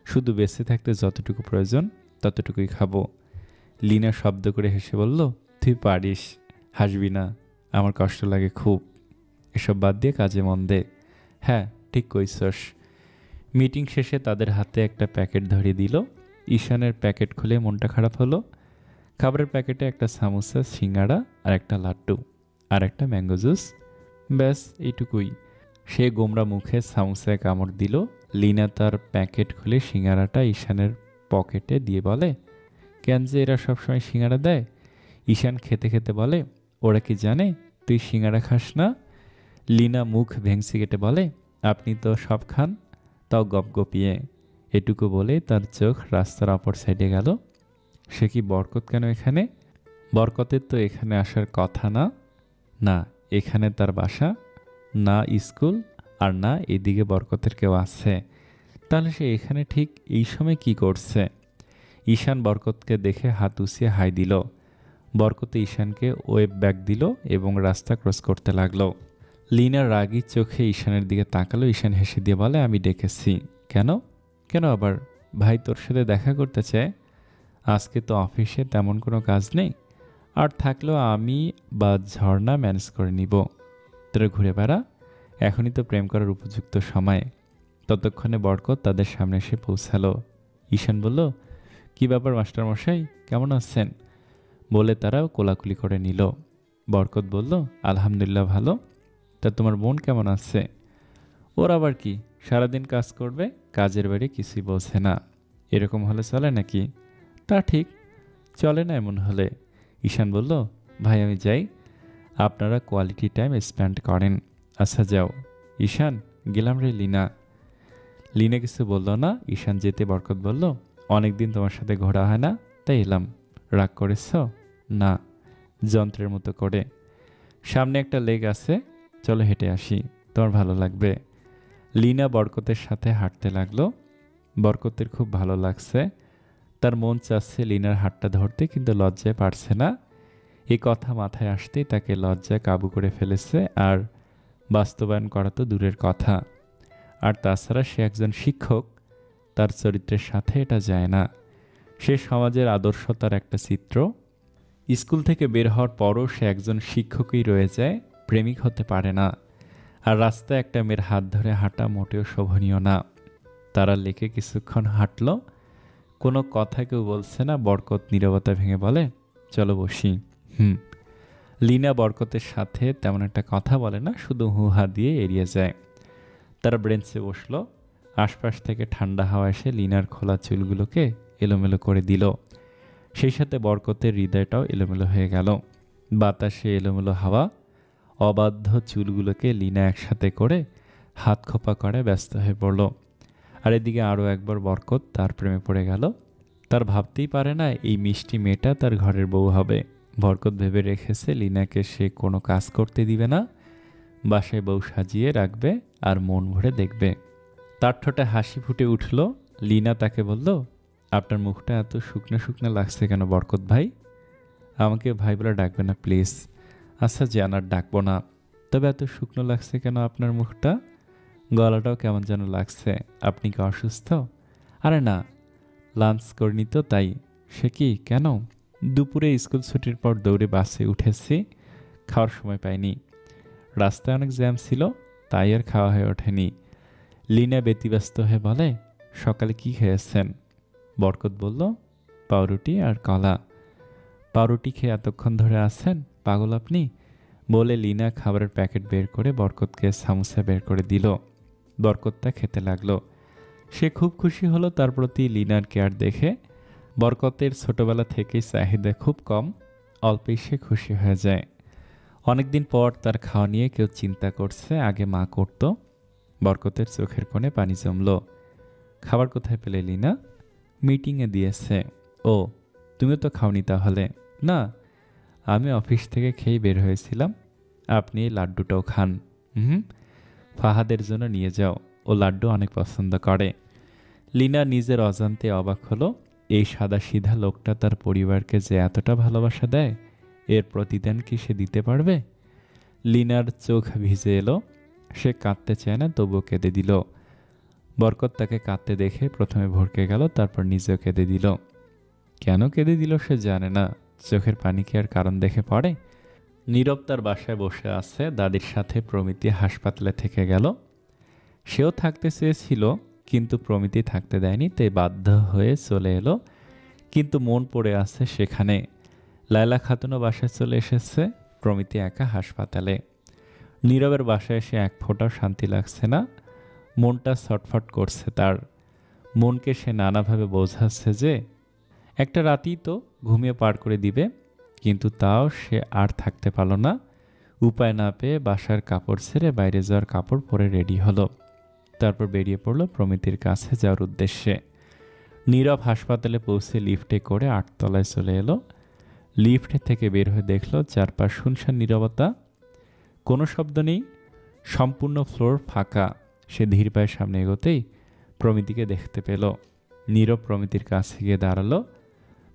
শুধু বেঁচে থাকতে যতটুকু প্রয়োজন ততটুকুই খাবো। লিনা শব্দ করে হেসে বলল, তুই পারিস, হাসবি না, আমার কষ্ট লাগে খুব। এসব বাদ দিয়ে কাজে মন দে। হ্যাঁ, ঠিক কইছস। মিটিং শেষে তাদের হাতে একটা প্যাকেট ধরিয়ে দিল। ঈশানের প্যাকেট খুলে মনটা খারাপ হলো। খাবারের প্যাকেটে একটা সামোসা, সিঙ্গাড়া আর একটা লাড্ডু আর একটা ম্যাঙ্গো জুস, ব্যাস এইটুকুই। সে গোমরা মুখে সামোসায় কামড় দিল। লিনা তার প্যাকেট খুলে সিঙ্গারাটা ঈশানের পকেটে দিয়ে বলে, কেন যে এরা সবসময় সিঙ্গারা দেয়? ঈশান খেতে খেতে বলে, ওরা কি জানে তুই সিঙ্গারা খাস না? লিনা মুখ ভেংসি কেটে বলে, আপনি তো সব খান, তাও গপগপিয়ে। এটুকু বলে তার চোখ রাস্তার অপর সাইডে গেল। সে কি বরকত কেন এখানে? বরকতের তো এখানে আসার কথা না। না, এখানে তার বাসা না, স্কুল, আর না এদিকে বরকতের কেউ আছে। তাহলে সে এখানে ঠিক এই সময় কি করছে? ঈশান বরকতকে দেখে হাত উঁচিয়ে হাই দিল। বরকতে ঈশানকে ওয়েব ব্যাক দিল এবং রাস্তা ক্রস করতে লাগলো। লিনা রাগী চোখে ঈশানের দিকে তাকালো। ঈশান হেসে দিয়ে বলে, আমি ডেকেছি। কেন? কেন আবার? ভাই তোর সাথে দেখা করতে চায়। আজকে তো অফিসে তেমন কোনো কাজ নেই, আর থাকলেও আমি বা ঝর্ণা ম্যানেজ করে নিব। তোরা ঘুরে বেড়া, এখনই তো প্রেম করার উপযুক্ত সময়। ততক্ষণে বরকত তাদের সামনে এসে পৌঁছালো। ঈশান বলল, কি ব্যাপার মাস্টারমশাই, কেমন আছেন? বলে তারাও কোলাকুলি করে নিল। বরকত বলল, আলহামদুলিল্লাহ ভালো। তা তোমার বোন কেমন আছে? ওর আবার কি, সারাদিন কাজ করবে, কাজের বাইরে কিছুই বোঝে না। এরকম হলে চলে নাকি? তা ঠিক, চলে না এমন হলে। ঈশান বলল, ভাই আমি যাই, আপনারা কোয়ালিটি টাইম স্পেন্ড করেন। আচ্ছা যাও। ঈশান, গেলাম রে লিনা। লিনা কিছু বলল না। ঈশান যেতে বরকত বলল, অনেকদিন তোমার সাথে ঘোরা হয় না, তাই এলাম। রাগ করেছ? না, যন্ত্রের মতো করে। সামনে একটা লেক আছে, চলো হেঁটে আসি, তোমার ভালো লাগবে। লিনা বরকতের সাথে হাঁটতে লাগলো। বরকতের খুব ভালো লাগছে। তার মন চাচ্ছে লিনার হাতটা ধরতে, কিন্তু লজ্জায় পারছে না। এই কথা মাথায় আসতেই তাকে লজ্জায় কাবু করে ফেলেছে, আর বাস্তবায়ন করা তো দূরের কথা। আর তাছাড়া সে একজন শিক্ষক, তার চরিত্রের সাথে এটা যায় না। সে সমাজের আদর্শতার একটা চিত্র। স্কুল থেকে বের হওয়ার পরও সে একজন শিক্ষকই রয়ে যায়, প্রেমিক হতে পারে না। আর রাস্তায় একটা মেয়ের হাত ধরে হাঁটা মোটেও শোভনীয় না। তারা লেকে কিছুক্ষণ হাঁটল, কোনো কথা কেউ বলছে না। বরকত নীরবতা ভেঙে বলে, চলো বসি। লিনা বরকতের সাথে তেমন একটা কথা বলে না, শুধু হুহা দিয়ে এড়িয়ে যায়। তারা ব্রেঞ্চে বসলো। আশপাশ থেকে ঠান্ডা হাওয়া এসে লিনার খোলা চুলগুলোকে এলোমেলো করে দিল। সেই সাথে বরকতের হৃদয়টাও এলোমেলো হয়ে গেল। বাতাসে এলোমেলো হাওয়া অবাধ্য চুলগুলোকে লিনা একসাথে করে হাত খোপা করে ব্যস্ত হয়ে পড়ল। আর এদিকে আরও একবার বরকত তার প্রেমে পড়ে গেল। তার ভাবতেই পারে না এই মিষ্টি মেয়েটা তার ঘরের বউ হবে। বরকত ভেবে রেখেছে লিনাকে সে কোনো কাজ করতে দিবে না, বাসায় বউ সাজিয়ে রাখবে আর মন ভরে দেখবে। তার ঠোঁটে হাসি ফুটে উঠল। লিনা তাকে বলল, আপনার মুখটা এত শুকনো শুকনো লাগছে কেন বরকত ভাই? আমাকে ভাই বলে ডাকবে না প্লিজ। আচ্ছা জান, আর ডাকবো না। তবে এত শুকনো লাগছে কেন আপনার মুখটা? গলাটাও কেমন যেন লাগছে। আপনি কি অসুস্থ? আরে না, লাঞ্চ করিনি তো তাই। সে কি, কেন? দুপুরে স্কুল ছুটির পর দৌড়ে বাসে উঠেছি, খাওয়ার সময় পাইনি। রাস্তায় অনেক জ্যাম ছিল, তাই আর খাওয়া হয়ে ওঠেনি। লিনা ব্যতিব্যস্ত হয়ে বলে, সকালে কি খেয়েছেন? বরকত বলল, পাউরুটি আর কলা। পাউরুটি খেয়ে এতক্ষণ ধরে আছেন, পাগল আপনি? বলে লিনা খাবারের প্যাকেট বের করে বরকতকে সামোসা বের করে দিল। বরকত তা খেতে লাগলো। সে খুব খুশি হলো তার প্রতি লিনার কেয়ার দেখে। বরকতের ছোটবেলা থেকেই চাহিদা খুব কম, অল্পেই সে খুশি হয়ে যায়। অনেকদিন পর তার খাওয়া নিয়ে কেউ চিন্তা করছে, আগে মা করত। বরকতের চোখের কোণে পানি জমল। খাবার কোথায় পেলে লিনা? মিটিংয়ে দিয়েছে। ও, তুমিও তো খাওনি তাহলে? না, আমি অফিস থেকে খেয়ে বের হয়েছিলাম। আপনি এই লাড্ডুটাও খান। ফাহাদের জন্য নিয়ে যাও, ও লাড্ডু অনেক পছন্দ করে। লীনা নিজের অজান্তে অবাক হলো, এই সাদাসিধা লোকটা তার পরিবারকে যে এতটা ভালোবাসা দেয়, এর প্রতিদান কি সে দিতে পারবে? লীনার চোখ ভিজে এলো। সে কাঁদতে চায় না, তবুও কেঁদে দিল। বরকত তাকে কাঁদতে দেখে প্রথমে ভড়কে গেল, তারপর নিজেও কেঁদে দিল। কেন কেঁদে দিল সে জানে না। চোখের পানি কি আর কারণ দেখে পড়ে? নীরব তার বাসায় বসে আছে। দাদির সাথে প্রমিতি হাসপাতালে থেকে গেল। সেও থাকতে চেয়েছিল, কিন্তু প্রমিতি থাকতে দেয়নি, তাই বাধ্য হয়ে চলে এলো। কিন্তু মন পড়ে আছে সেখানে। লায়লা খাতুনও বাসায় চলে এসেছে, প্রমিতি একা হাসপাতালে। নীরবের বাসায় এসে এক ফোঁটাও শান্তি লাগছে না। মনটা ছটফট করছে তার। মনকে সে নানাভাবে বোঝাচ্ছে যে একটা রাতই তো ঘুমিয়ে পার করে দিবে, কিন্তু তাও সে আর থাকতে পারল না। উপায় না পেয়ে বাসার কাপড় ছেড়ে বাইরে যাওয়ার কাপড় পরে রেডি হলো। তারপর বেরিয়ে পড়ল প্রমিতির কাছে যাওয়ার উদ্দেশ্যে। নীরব হাসপাতালে পৌঁছে লিফটে করে 8 তলায় চলে এলো। লিফট থেকে বের হয়ে দেখলো চারপাশ শুনশান নীরবতা, কোনো শব্দ নেই, সম্পূর্ণ ফ্লোর ফাঁকা। সে ধীর পায়ে সামনে এগোতেই প্রমিতিকে দেখতে পেল। নীরব প্রমিতির কাছে গিয়ে দাঁড়ালো।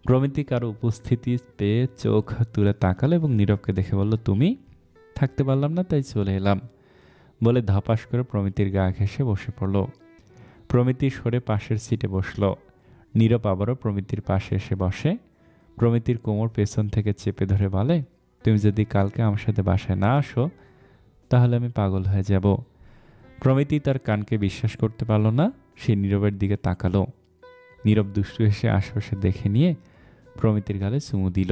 প্রমিতি কারো উপস্থিতি পেয়ে চোখ তুলে তাকালো এবং নীরবকে দেখে বলল, তুমি? থাকতে পারলাম না, তাই চলে এলাম, বলে ধপাস করে প্রমিতির গা ঘেঁষে বসে পড়ল। প্রমিতি সরে পাশের সিটে বসল। নীরব আবারও প্রমিতির পাশে এসে বসে। প্রমিতির কোমর পেছন থেকে চেপে ধরে বলে, তুমি যদি কালকে আমার সাথে বাসায় না আসো তাহলে আমি পাগল হয়ে যাব। প্রমিতি তার কানকে বিশ্বাস করতে পারল না। সে নীরবের দিকে তাকালো। নীরব দুষ্টু হেসে আশেপাশে দেখে নিয়ে প্রমিতির গালে চুমু দিল।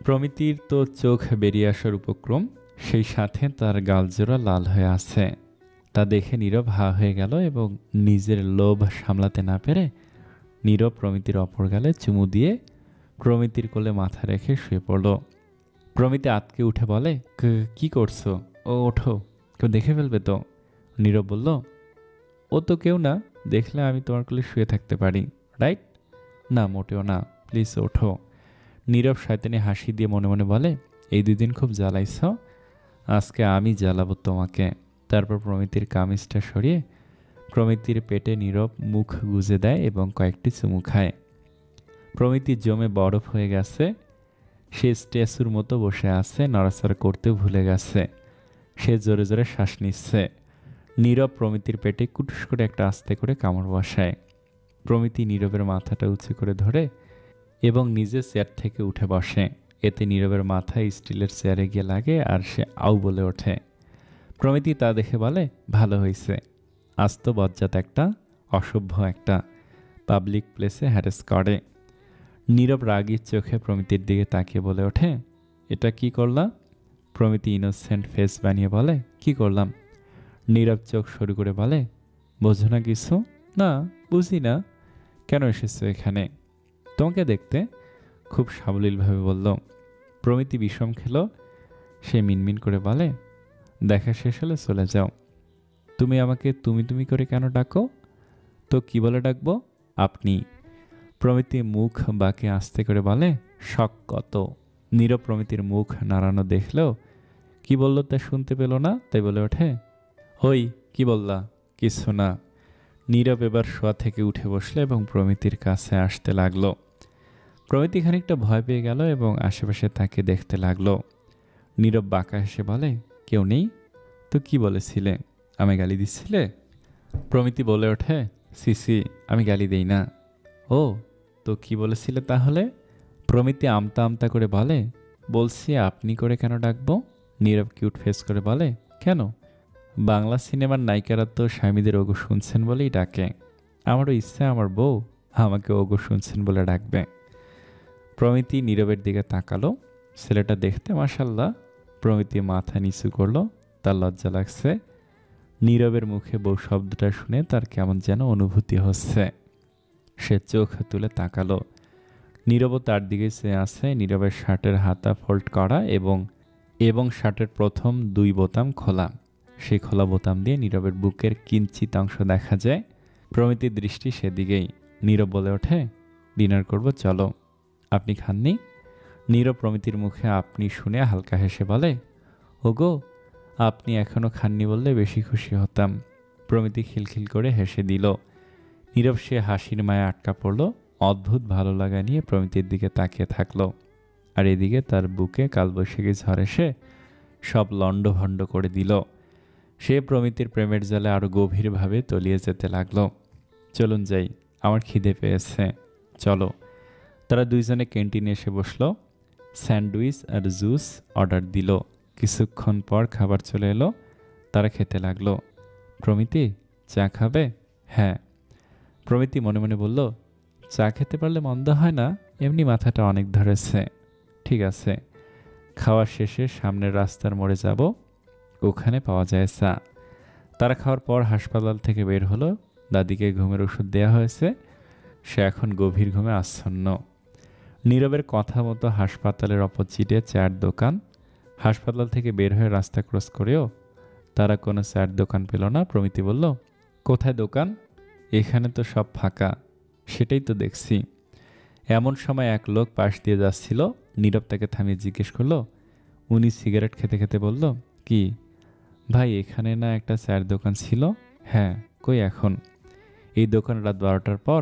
প্রমিতির তো চোখ বেরিয়ে আসার উপক্রম, সেই সাথে তার গালজোড়া লাল হয়ে আছে। তা দেখে নীরব হা হয়ে গেল এবং নিজের লোভ সামলাতে না পেরে নীরব প্রমিতির অপর গালে চুমু দিয়ে প্রমিতির কোলে মাথা রেখে শুয়ে পড়ল। প্রমিতি আতকে উঠে বলে, কি করছো? ও ওঠো, কেউ দেখে ফেলবে তো। নীরব বলল, ও তো কেউ না, দেখলে আমি তোমার কোলে শুয়ে থাকতে পারি, রাইট? না, মোটেও না, প্লিজ ওঠো। নীরব শয়তানি হাসি দিয়ে মনে মনে বলে, এই 2 দিন খুব জ্বালাইছ, আজকে আমি জ্বালাবো তোমাকে। তারপর প্রমিতির কামিজটা সরিয়ে প্রমিতির পেটে নীরব মুখ গুজে দেয় এবং কয়েকটি চুমু খায়। প্রমিতি জমে বরফ হয়ে গেছে। সে স্ট্যাচুর মতো বসে আছে, নড়াচড়া করতেও ভুলে গেছে। সে জোরে জোরে শ্বাস নিচ্ছে। নীরব প্রমিতির পেটে কুটুস করে একটা আস্তে করে কামড় বসায়। প্রমিতি নীরবের মাথাটা উঁচু করে ধরে এবং নিজে চেয়ার থেকে উঠে বসে। এতে নীরবের মাথায় স্টিলের চেয়ারে গিয়ে লাগে আর সে আউ বলে ওঠে। প্রমিতি তা দেখে বলে, ভালো হয়েছে, আস্ত বজ্জাত একটা, অসভ্য একটা, পাবলিক প্লেসে হ্যারেস করে। নীরব রাগী চোখে প্রমিতির দিকে তাকিয়ে বলে ওঠে, এটা কি করলা? প্রমিতি ইনোসেন্ট ফেস বানিয়ে বলে, কি করলাম? নীরব চোখ সরু করে বলে, বোঝো না কিছু? না, বুঝি না। কেন এসেছো এখানে? তোমাকে দেখতে। খুব সাবলীলভাবে বলল। প্রমিতি বিষম খেল। সে মিনমিন করে বলে, দেখা শেষ হলে চলে যাও। তুমি আমাকে তুমি তুমি করে কেন ডাকো? তো কি বলে ডাকবো? আপনি। প্রমিতি মুখ বাঁকে আস্তে করে বলে, শখ কত। নীরব প্রমিতির মুখ নাড়ানো দেখলেও কি বলল তা শুনতে পেল না, তাই বলে ওঠে, হই, কি বললা? কিছু না। নীরব এবার শোয়া থেকে উঠে বসলো এবং প্রমিতির কাছে আসতে লাগলো। প্রমিতি খানিকটা ভয় পেয়ে গেল এবং আশেপাশে তাকে দেখতে লাগলো। নীরব বাঁকা হেসে বলে, কেউ নেই তো? কি বলেছিলে? আমি গালি দিচ্ছিলে? প্রমিতি বলে ওঠে, সিসি, আমি গালি দেই না। ও, তো কি বলেছিলে তাহলে? প্রমিতি আমতা আমতা করে বলে, বলছি আপনি করে কেন ডাকবো? নীরব কিউট ফেস করে বলে, কেন? বাংলা সিনেমার নায়িকারা তো স্বামীদের ওগো শুনছেন বলেই ডাকে। আমারও ইচ্ছে আমার বউ আমাকে ওগো শুনছেন বলে ডাকবে। প্রমিতি নীরবের দিকে তাকালো। ছেলেটা দেখতে মাশাল্লাহ। প্রমিতি মাথা নিচু করলো, তার লজ্জা লাগছে। নীরবের মুখে বউ শব্দটা শুনে তার কেমন যেন অনুভূতি হচ্ছে। সে চোখ তুলে তাকালো। নীরবও তার দিকে চেয়ে আছে। নীরবের শার্টের হাতা ফোল্ড করা এবং শার্টের প্রথম 2 বোতাম খোলা। সেই খোলা বোতাম দিয়ে নীরবের বুকের কিঞ্চিত অংশ দেখা যায়। প্রমিতির দৃষ্টি সেদিকেই। নীরব বলে ওঠে, ডিনার করব, চলো। আপনি খাননি? নীরব প্রমিতির মুখে আপনি শুনে হালকা হেসে বলে, ওগো, আপনি এখনো খাননি বললে বেশি খুশি হতাম। প্রমিতি খিলখিল করে হেসে দিল। নীরব সে হাসির মায়া আটকা পড়ল। অদ্ভুত ভালো লাগা নিয়ে প্রমিতির দিকে তাকিয়ে থাকলো। আর এদিকে তার বুকে কালবৈশাখী ঝড় এসে সব লণ্ডভণ্ড করে দিল। সে প্রমিতির প্রেমের জালে আরও গভীরভাবে তলিয়ে যেতে লাগলো। চলুন যাই, আমার খিদে পেয়েছে, চলো। তারা দুইজনে ক্যান্টিনে এসে বসলো। স্যান্ডউইচ আর জুস অর্ডার দিল। কিছুক্ষণ পর খাবার চলে এলো। তারা খেতে লাগলো। প্রমিতি, চা খাবে? হ্যাঁ। প্রমিতি মনে মনে বলল, চা খেতে পারলে মন্দ হয় না, এমনি মাথাটা অনেক ধরেছে। ঠিক আছে, খাওয়া শেষে সামনের রাস্তার মোড়ে যাব, ওখানে পাওয়া যায় চা। তারা খাওয়ার পর হাসপাতাল থেকে বের হলো। দাদিকে ঘুমের ওষুধ দেওয়া হয়েছে। সে এখন গভীর ঘুমে আচ্ছন্ন। নীরবের কথা মতো হাসপাতালের অপোজিটে চায়ের দোকান। হাসপাতাল থেকে বের হয়ে রাস্তা ক্রস করেও তারা কোনো চায়ের দোকান পেল না। প্রমিতি বলল, কোথায় দোকান? এখানে তো সব ফাঁকা। সেটাই তো দেখছি। এমন সময় এক লোক পাশ দিয়ে যাচ্ছিল। নীরব তাকে থামিয়ে জিজ্ঞেস করলো। উনি সিগারেট খেতে খেতে বলল, কি ভাই, এখানে না একটা চায়ের দোকান ছিল? হ্যাঁ, কই এখন? এই দোকান রাত 12টার পর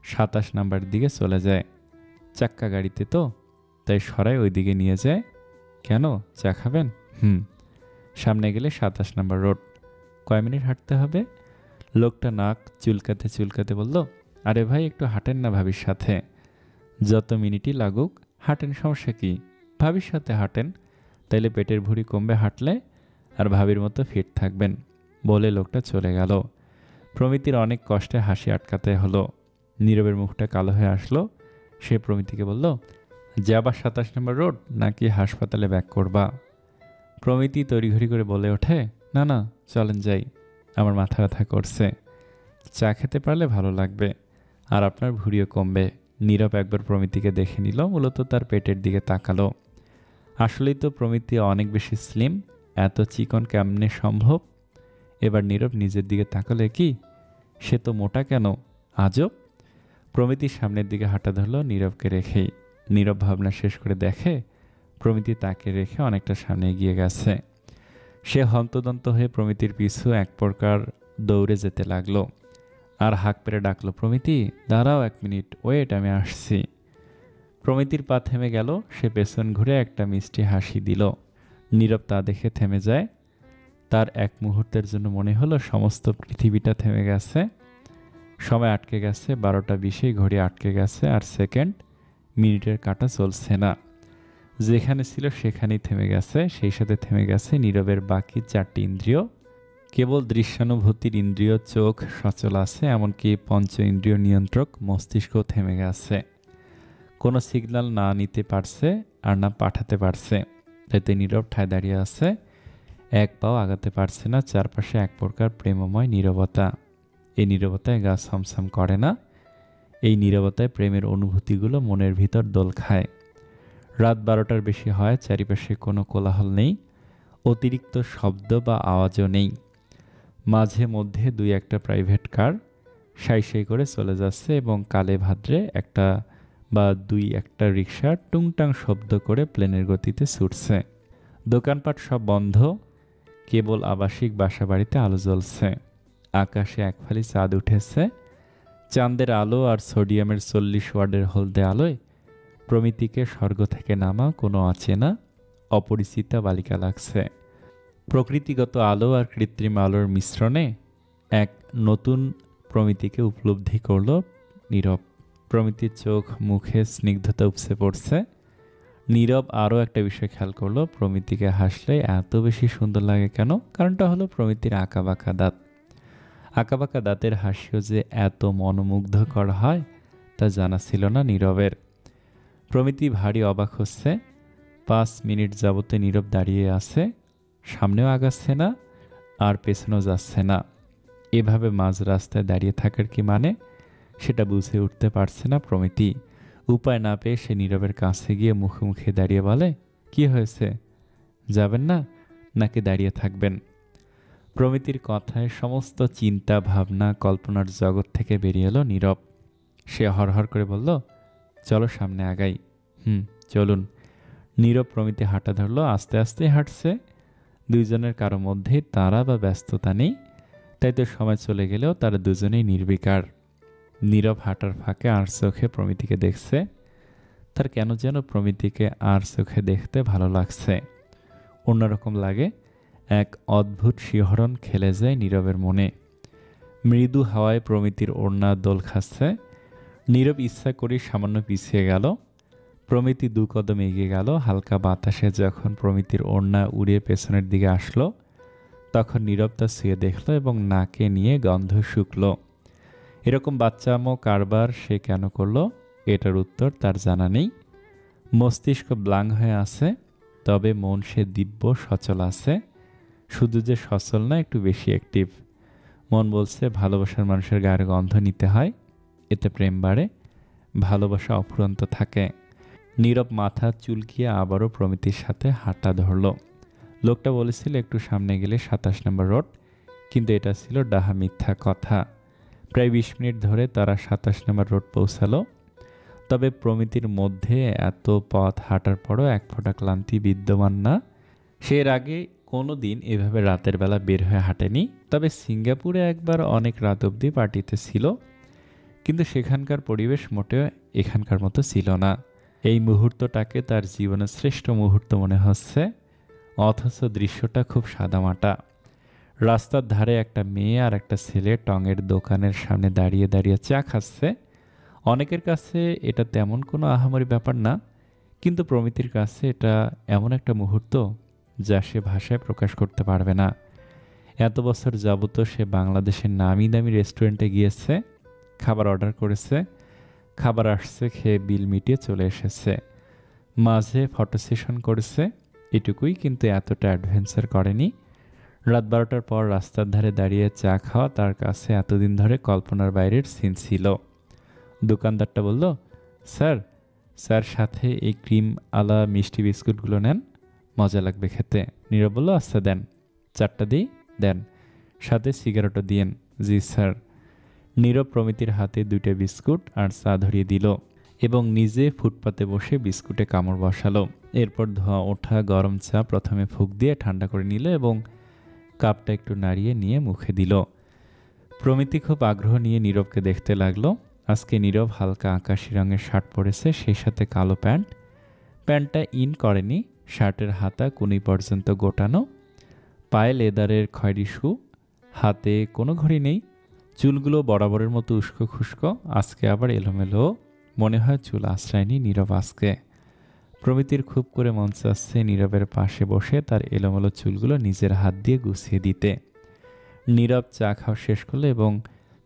27 নাম্বার দিকে চলে যায়। চাক্কা গাড়িতে তো, তাই সরাই ওই দিকে নিয়ে যায়। কেন, চা খাবেন? সামনে গেলে 27 নাম্বার রোড। কয় মিনিট হাঁটতে হবে? লোকটা নাক চুলকাতে চুলকাতে বলল, আরে ভাই, একটু হাঁটেন না ভাবির সাথে। যত মিনিটই লাগুক হাঁটেন, সমস্যা কি? ভাবির সাথে হাঁটেন, তাইলে পেটের ভুঁড়ি কমবে হাঁটলে, আর ভাবির মতো ফিট থাকবেন। বলে লোকটা চলে গেল। প্রমিতির অনেক কষ্টে হাসি আটকাতে হলো। নীরবের মুখটা কালো হয়ে আসলো। সে প্রমিতিকে বলল, যাবা 27 নম্বর রোড নাকি হাসপাতালে ব্যাক করবা? প্রমিতি তড়িঘড়ি করে বলে ওঠে, না না, চলেন যাই, আমার মাথা ব্যথা করছে। চা খেতে পারলে ভালো লাগবে, আর আপনার ভুঁড়িও কমবে। নীরব একবার প্রমিতিকে দেখে নিল, মূলত তার পেটের দিকে তাকালো। আসলেই তো প্রমিতি অনেক বেশি স্লিম, এত চিকন কেমনে সম্ভব? এবার নীরব নিজের দিকে তাকালে, কি সে তো মোটা কেন, আজব। প্রমিতির সামনের দিকে হাঁটা ধরলো নীরবকে রেখেই। নীরব ভাবনা শেষ করে দেখে প্রমিতি তাকে রেখে অনেকটা সামনে এগিয়ে গেছে। সে হন্তদন্ত হয়ে প্রমিতির পিছু এক প্রকার দৌড়ে যেতে লাগলো। আর হাঁক পেরে ডাকলো, প্রমিতি দাঁড়াও, 1 মিনিট ওয়েট, আমি আসছি। প্রমিতির পা থেমে গেল। সে পেছন ঘুরে একটা মিষ্টি হাসি দিল। নীরব তা দেখে থেমে যায়। তার এক মুহূর্তের জন্য মনে হলো সমস্ত পৃথিবীটা থেমে গেছে। সময় আটকে গেছে, 12টা 20 ঘড়ি আটকে গেছে, আর সেকেন্ড মিনিটের কাঁটা চলছে না। যেখানে ছিল সেখানেই থেমে গেছে। সেই সাথে থেমে গেছে নীরবের বাকি 4টি ইন্দ্রিয়। কেবল দৃশ্যানুভূতির ইন্দ্রিয় চোখ সচল আছে, এমনকি পঞ্চ ইন্দ্রিয় নিয়ন্ত্রক মস্তিষ্কও থেমে গেছে। কোনো সিগন্যাল না নিতে পারছে আর না পাঠাতে পারছে। তাইতে নীরব ঠায় দাঁড়িয়ে আছে, এক পাও আগাতে পারছে না। চারপাশে এক প্রকার প্রেমময় নীরবতা। এই নীরবতায় গা ছমছম করে না। এই নীরবতায় প্রেমের অনুভূতিগুলো মনের ভিতর দোল খায়। রাত 12টার বেশি হয়, চারিপাশে কোনো কোলাহল নেই, অতিরিক্ত শব্দ বা আওয়াজও নেই। মাঝে মধ্যে 2-1টা প্রাইভেট কার সাই সাই করে চলে যাচ্ছে এবং কালে ভাদ্রে একটা বা 2-1টা রিক্সা টুংটাং শব্দ করে প্লেনের গতিতে ছুটছে। দোকানপাট সব বন্ধ, কেবল আবাসিক বাসাবাড়িতে আলো জ্বলছে। আকাশে এক ফালি চাঁদ উঠেছে। চাঁদের আলো আর সোডিয়ামের 40 ওয়াটের হলদে আলোয় প্রমিতিকে স্বর্গ থেকে নামা কোনো অচেনা অপরিচিতা বালিকা লাগছে। প্রকৃতিগত আলো আর কৃত্রিম আলোর মিশ্রণে এক নতুন প্রমিতিকে উপলব্ধি করল নীরব। প্রমিতির চোখ মুখে স্নিগ্ধতা উপসে পড়ছে। নীরব আরও একটা বিষয় খেয়াল করলো, প্রমিতিকে হাসলে এত বেশি সুন্দর লাগে কেন? কারণটা হলো প্রমিতির আঁকাবাঁকা দাঁত। আঁকাবাঁকা দাঁতের হাসিও যে এত মনোমুগ্ধকর হয় তা জানা ছিল না নীরবের। প্রমিতি ভারী অবাক হচ্ছে। 5 মিনিট যাবতে নীরব দাঁড়িয়ে আছে, সামনেও আগাচ্ছে না আর পেছনেও যাচ্ছে না। এভাবে মাঝ রাস্তায় দাঁড়িয়ে থাকার কি মানে, সেটা বুঝে উঠতে পারছে না প্রমিতি। উপায় না পেয়ে সে নীরবের কাছে গিয়ে মুখোমুখি দাঁড়িয়ে বলে, কি হয়েছে, যাবেন না নাকি দাঁড়িয়ে থাকবেন? প্রমিতির কথায় সমস্ত চিন্তা ভাবনা কল্পনার জগৎ থেকে বেরিয়ে এলো নীরব। সে হরহর করে বলল, চলো সামনে আগাই। চলুন। নীরব প্রমিতি হাঁটা ধরলো, আস্তে আস্তে হাঁটছে। দুইজনের কারো মধ্যেই তাড়া বা ব্যস্ততা নেই, তাই তো সময় চলে গেলেও তারা দুজনেই নির্বিকার। নীরব হাঁটার ফাঁকে আর চোখে প্রমিতিকে দেখছে। তার কেন যেন প্রমিতিকে আর চোখে দেখতে ভালো লাগছে। অন্যরকম লাগে। এক অদ্ভুত শিহরণ খেলে যায় নীরবের মনে। মৃদু হাওয়ায় প্রমিতির ওড়না দোল খাচ্ছে। নীরব ইচ্ছা করে সামান্য পিছিয়ে গেল। প্রমিতি 2 কদম এগিয়ে গেল। হালকা বাতাসে যখন প্রমিতির ওড়না উড়িয়ে পেছনের দিকে আসলো, তখন নীরব তা ছুঁয়ে দেখল এবং নাকে নিয়ে গন্ধ শুকল। এরকম বাচ্চামো কারবার সে কেন করলো, এটার উত্তর তার জানা নেই। মস্তিষ্ক ব্লাঙ্ক হয়ে আছে, তবে মন সে দিব্য সচল আছে। শুধু যে সচল না, একটু বেশি অ্যাক্টিভ। মন বলছে ভালোবাসার মানুষের গায়ের গন্ধ নিতে হয়, এতে প্রেম বাড়ে, ভালোবাসা অফুরন্ত থাকে। নীরব মাথা চুলকিয়ে আবারও প্রমিতির সাথে হাঁটা ধরল। লোকটা বলেছিল একটু সামনে গেলে 27 নম্বর রোড, কিন্তু এটা ছিল ডাহা মিথ্যা কথা। প্রায় 20 মিনিট ধরে তারা 27 নম্বর রোড পৌঁছালো। তবে প্রমিতির মধ্যে এত পথ হাঁটার পরও এক ফোঁটা ক্লান্তি বিদ্যমান না। সে এর আগে কোনো দিন এভাবে রাতের বেলা বের হয়ে হাঁটেনি। তবে সিঙ্গাপুরে একবার অনেক রাত অবধি পার্টিতে ছিল, কিন্তু সেখানকার পরিবেশ মোটেও এখানকার মতো ছিল না। এই মুহূর্তটাকে তার জীবনের শ্রেষ্ঠ মুহূর্ত মনে হচ্ছে, অথচ দৃশ্যটা খুব সাদামাটা। রাস্তার ধারে একটা মেয়ে আর একটা ছেলে টঙের দোকানের সামনে দাঁড়িয়ে দাঁড়িয়ে চা খাচ্ছে। অনেকের কাছে এটা তেমন কোনো আহামরি ব্যাপার না, কিন্তু প্রমিতির কাছে এটা এমন একটা মুহূর্ত যা সে ভাষায় প্রকাশ করতে পারবে না। এত বছর যাবত সে বাংলাদেশের নামি দামি রেস্টুরেন্টে গিয়েছে, খাবার অর্ডার করেছে, খাবার আসছে, খেয়ে বিল মিটিয়ে চলে এসেছে, মাঝে ফটো সেশন করেছে, এটুকুই। কিন্তু এতটা অ্যাডভেঞ্চার করেনি। রাত 12টার পর রাস্তার ধারে দাঁড়িয়ে চা খাওয়া তার কাছে এতদিন ধরে কল্পনার বাইরের সিন ছিল। দোকানদারটা বলল, স্যার, স্যার সাথে এই ক্রিম আলা মিষ্টি বিস্কুটগুলো নেন, মজা লাগবে খেতে। নীরব বলল, আচ্ছা দেন, 4টা দিই, দেন, সাথে সিগারেটও দিয়েন। জি স্যার। নীরব প্রমিতির হাতে 2টা বিস্কুট আর চা ধরিয়ে দিল এবং নিজে ফুটপাতে বসে বিস্কুটে কামড় বসালো। এরপর ধোঁয়া ওঠা গরম চা প্রথমে ফুঁক দিয়ে ঠান্ডা করে নিল এবং কাপটা একটু নাড়িয়ে নিয়ে মুখে দিল। প্রমিতি খুব আগ্রহ নিয়ে নীরবকে দেখতে লাগলো। আজকে নীরব হালকা আকাশি রঙের শার্ট পরেছে, সেই সাথে কালো প্যান্ট। প্যান্টটা ইন করেনি, শার্টের হাতা কুনি পর্যন্ত গোটানো, পায়ে লেদারের খয়েরি শু, হাতে কোনো ঘড়ি নেই। চুলগুলো বরাবরের মতো উস্কো খুস্কো, আজকে আবার এলোমেলো। মনে হয় চুল আশ্রায়নি নীরব আজকে। প্রমিতির খুব করে মন চাচ্ছে নীরবের পাশে বসে তার এলোমেলো চুলগুলো নিজের হাত দিয়ে গুছিয়ে দিতে। নীরব চা খাওয়া শেষ করলো এবং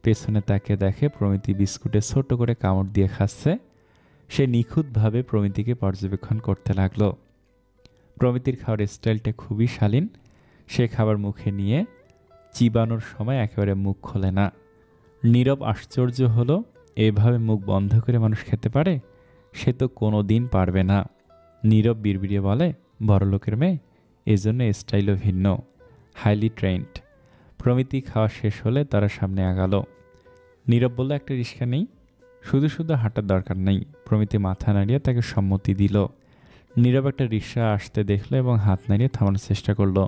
পেছনে তাকে দেখে প্রমিতি বিস্কুটে ছোট করে কামড় দিয়ে খাচ্ছে। সে নিখুঁতভাবে প্রমিতিকে পর্যবেক্ষণ করতে লাগলো। প্রমিতির খাওয়ার স্টাইলটা খুবই শালীন। সে খাবার মুখে নিয়ে চিবানোর সময় একেবারে মুখ খোলে না। নীরব আশ্চর্য হলো, এভাবে মুখ বন্ধ করে মানুষ খেতে পারে? সে তো কোনো দিন পারবে না। নীরব বিড়বিড়িয়ে বলে, বড়লোকের মেয়ে, এজন্য স্টাইলও ভিন্ন, হাইলি ট্রেন্ড। প্রমিতি খাওয়া শেষ হলে তারা সামনে আগালো। নীরব বলল, একটা রিক্সা নেই? শুধু শুধু হাঁটার দরকার নেই। প্রমিতি মাথা নাড়িয়ে তাকে সম্মতি দিল। নীরব একটা রিক্সা আসতে দেখলো এবং হাত নাড়িয়ে থামানোর চেষ্টা করলো।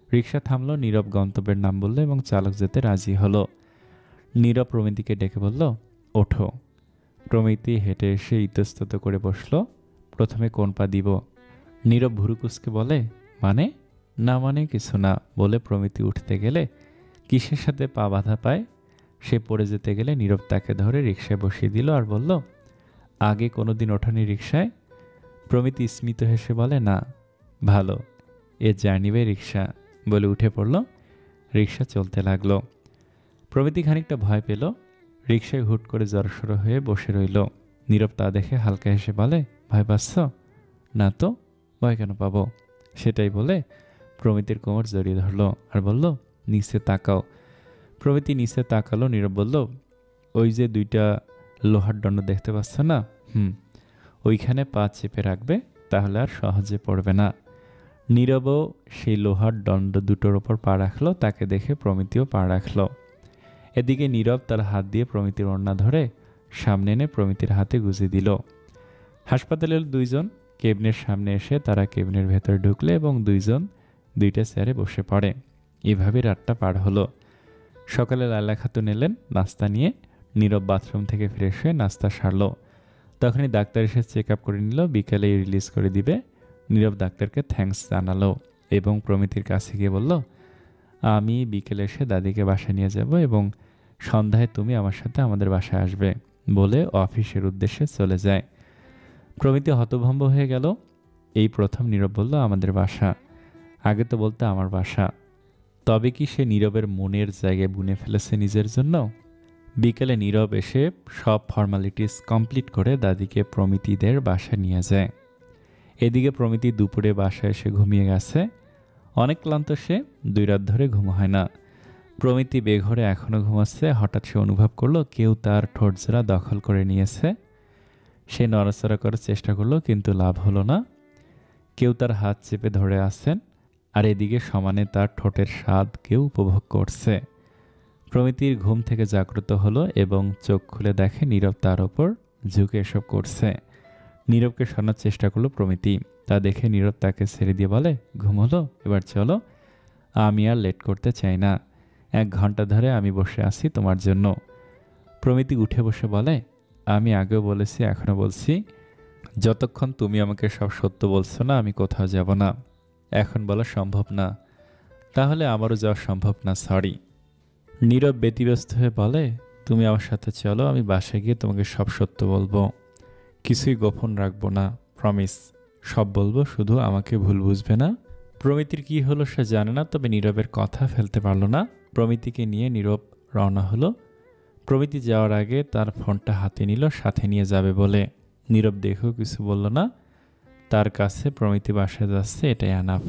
রিক্সা থামলো, নীরব গন্তব্যের নাম বলল এবং চালক যেতে রাজি হলো। নীরব প্রমিতিকে ডেকে বলল, ওঠো। প্রমিতি হেঁটে এসে ইতস্তত করে বসলো। প্রথমে কোন পা দিব? নীরব ভুরুকুচকে বলে, মানে? না মানে কিছু না বলে প্রমিতি উঠতে গেলে কিসের সাথে পা বাঁধা পায়। সে পড়ে যেতে গেলে নীরব তাকে ধরে রিক্সায় বসিয়ে দিল আর বলল, আগে কোনোদিন ওঠোনি রিক্সায়? প্রমিতি স্মিত হেসে বলে, না। ভালো, এ জার্নি বাই রিক্সা বলে উঠে পড়ল। রিক্সা চলতে লাগলো। প্রমিতি খানিকটা ভয় পেল। রিক্সায় হুট করে জড়সড় হয়ে বসে রইল। নীরব তা দেখে হালকা হেসে বলে, ভয় পাচ্ছ? না তো, ভয় কেন পাবো? সেটাই বলে প্রমিতির কোমর জড়িয়ে ধরল আর বলল, নিচে তাকাও। প্রমিতি নিচে তাকালো। নীরব বলল, ওই যে 2টা লোহার দণ্ড দেখতে পাচ্ছ না? ওইখানে পা চেপে রাখবে, তাহলে আর সহজে পড়বে না। নীরবও সেই লোহার দণ্ড দুটোর ওপর পা রাখলো। তাকে দেখে প্রমিতিও পা রাখলো। এদিকে নীরব তার হাত দিয়ে প্রমিতির ওড়না ধরে সামনে এনে প্রমিতির হাতে গুজিয়ে দিল। হাসপাতালের 2জন কেবিনের সামনে এসে তারা কেবিনের ভেতর ঢুকলে এবং 2জন 2টা চেয়ারে বসে পড়ে। এভাবে রাতটা পার হলো। সকালে লায়লা খাতুন এলেন নাস্তা নিয়ে। নীরব বাথরুম থেকে ফ্রেশ হয়ে নাস্তা সারল। তখনই ডাক্তার এসে চেক আপ করে নিল, বিকেলে রিলিজ করে দিবে। নীরব ডাক্তারকে থ্যাঙ্কস জানালো এবং প্রমিতির কাছে গিয়ে বলল, আমি বিকেলে এসে দাদিকে বাসায় নিয়ে যাব এবং সন্ধ্যায় তুমি আমার সাথে আমাদের বাসায় আসবে বলে অফিসের উদ্দেশ্যে চলে যায়। প্রমিতি হতভম্ব হয়ে গেল। এই প্রথম নীরব বলল আমাদের বাসা, আগে তো বলতে আমার বাসা। তবে কি সে নীরবের মনের জায়গায় বুনে ফেলেছে নিজের জন্য? বিকেলে নীরব এসে সব ফর্মালিটিস কমপ্লিট করে দাদিকে প্রমিতিদের বাসায় নিয়ে যায়। এদিকে প্রমিতি দুপুরে বাসায় এসে ঘুমিয়ে গেছে। অনেক ক্লান্ত সে, 2 রাত ধরে ঘুম হয় না। প্রমিতি বেঘরে এখনও ঘুমাচ্ছে। হঠাৎ সে অনুভব করলো কেউ তার ঠোঁটজোড়া দখল করে নিয়েছে। সে নড়াচড়া করার চেষ্টা করলো, কিন্তু লাভ হলো না। কেউ তার হাত চেপে ধরে আছেন, আর এদিকে সমানে তার ঠোঁটের স্বাদ কেউ উপভোগ করছে। প্রমিতির ঘুম থেকে জাগ্রত হলো এবং চোখ খুলে দেখে নীরব তার ওপর ঝুঁকে এসব করছে। নীরবকে সরানোর চেষ্টা করলো প্রমিতি। তা দেখে নীরব তাকে ছেড়ে দিয়ে বলে, ঘুম হলো, এবার চলো, আমি আর লেট করতে চাই না। 1 ঘন্টা ধরে আমি বসে আছি তোমার জন্য। প্রমিতি উঠে বসে বলে, আমি আগেও বলেছি, এখনও বলছি, যতক্ষণ তুমি আমাকে সব সত্য বলছো না আমি কোথাও যাব না। এখন বলা সম্ভব না, তাহলে আমারও যাওয়া সম্ভব না, সরি। নীরব ব্যতিব্যস্ত হয়ে বলে, তুমি আমার সাথে চলো, আমি বাসায় গিয়ে তোমাকে সব সত্য বলবো, কিছুই গোপন রাখবো না, প্রমিস। সব বলবো, শুধু আমাকে ভুল বুঝবে না। প্রমিতির কি হলো সে জানে না, তবে নীরবের কথা ফেলতে পারল না। প্রমিতিকে নিয়ে নীরব রওনা হলো। প্রমিতি যাওয়ার আগে তার ফোনটা হাতে নিল, সাথে নিয়ে যাবে বলে। নীরব দেখেও কিছু বলল না। তার কাছে প্রমিতি বাসায় যাচ্ছে, এটাই আনাফ।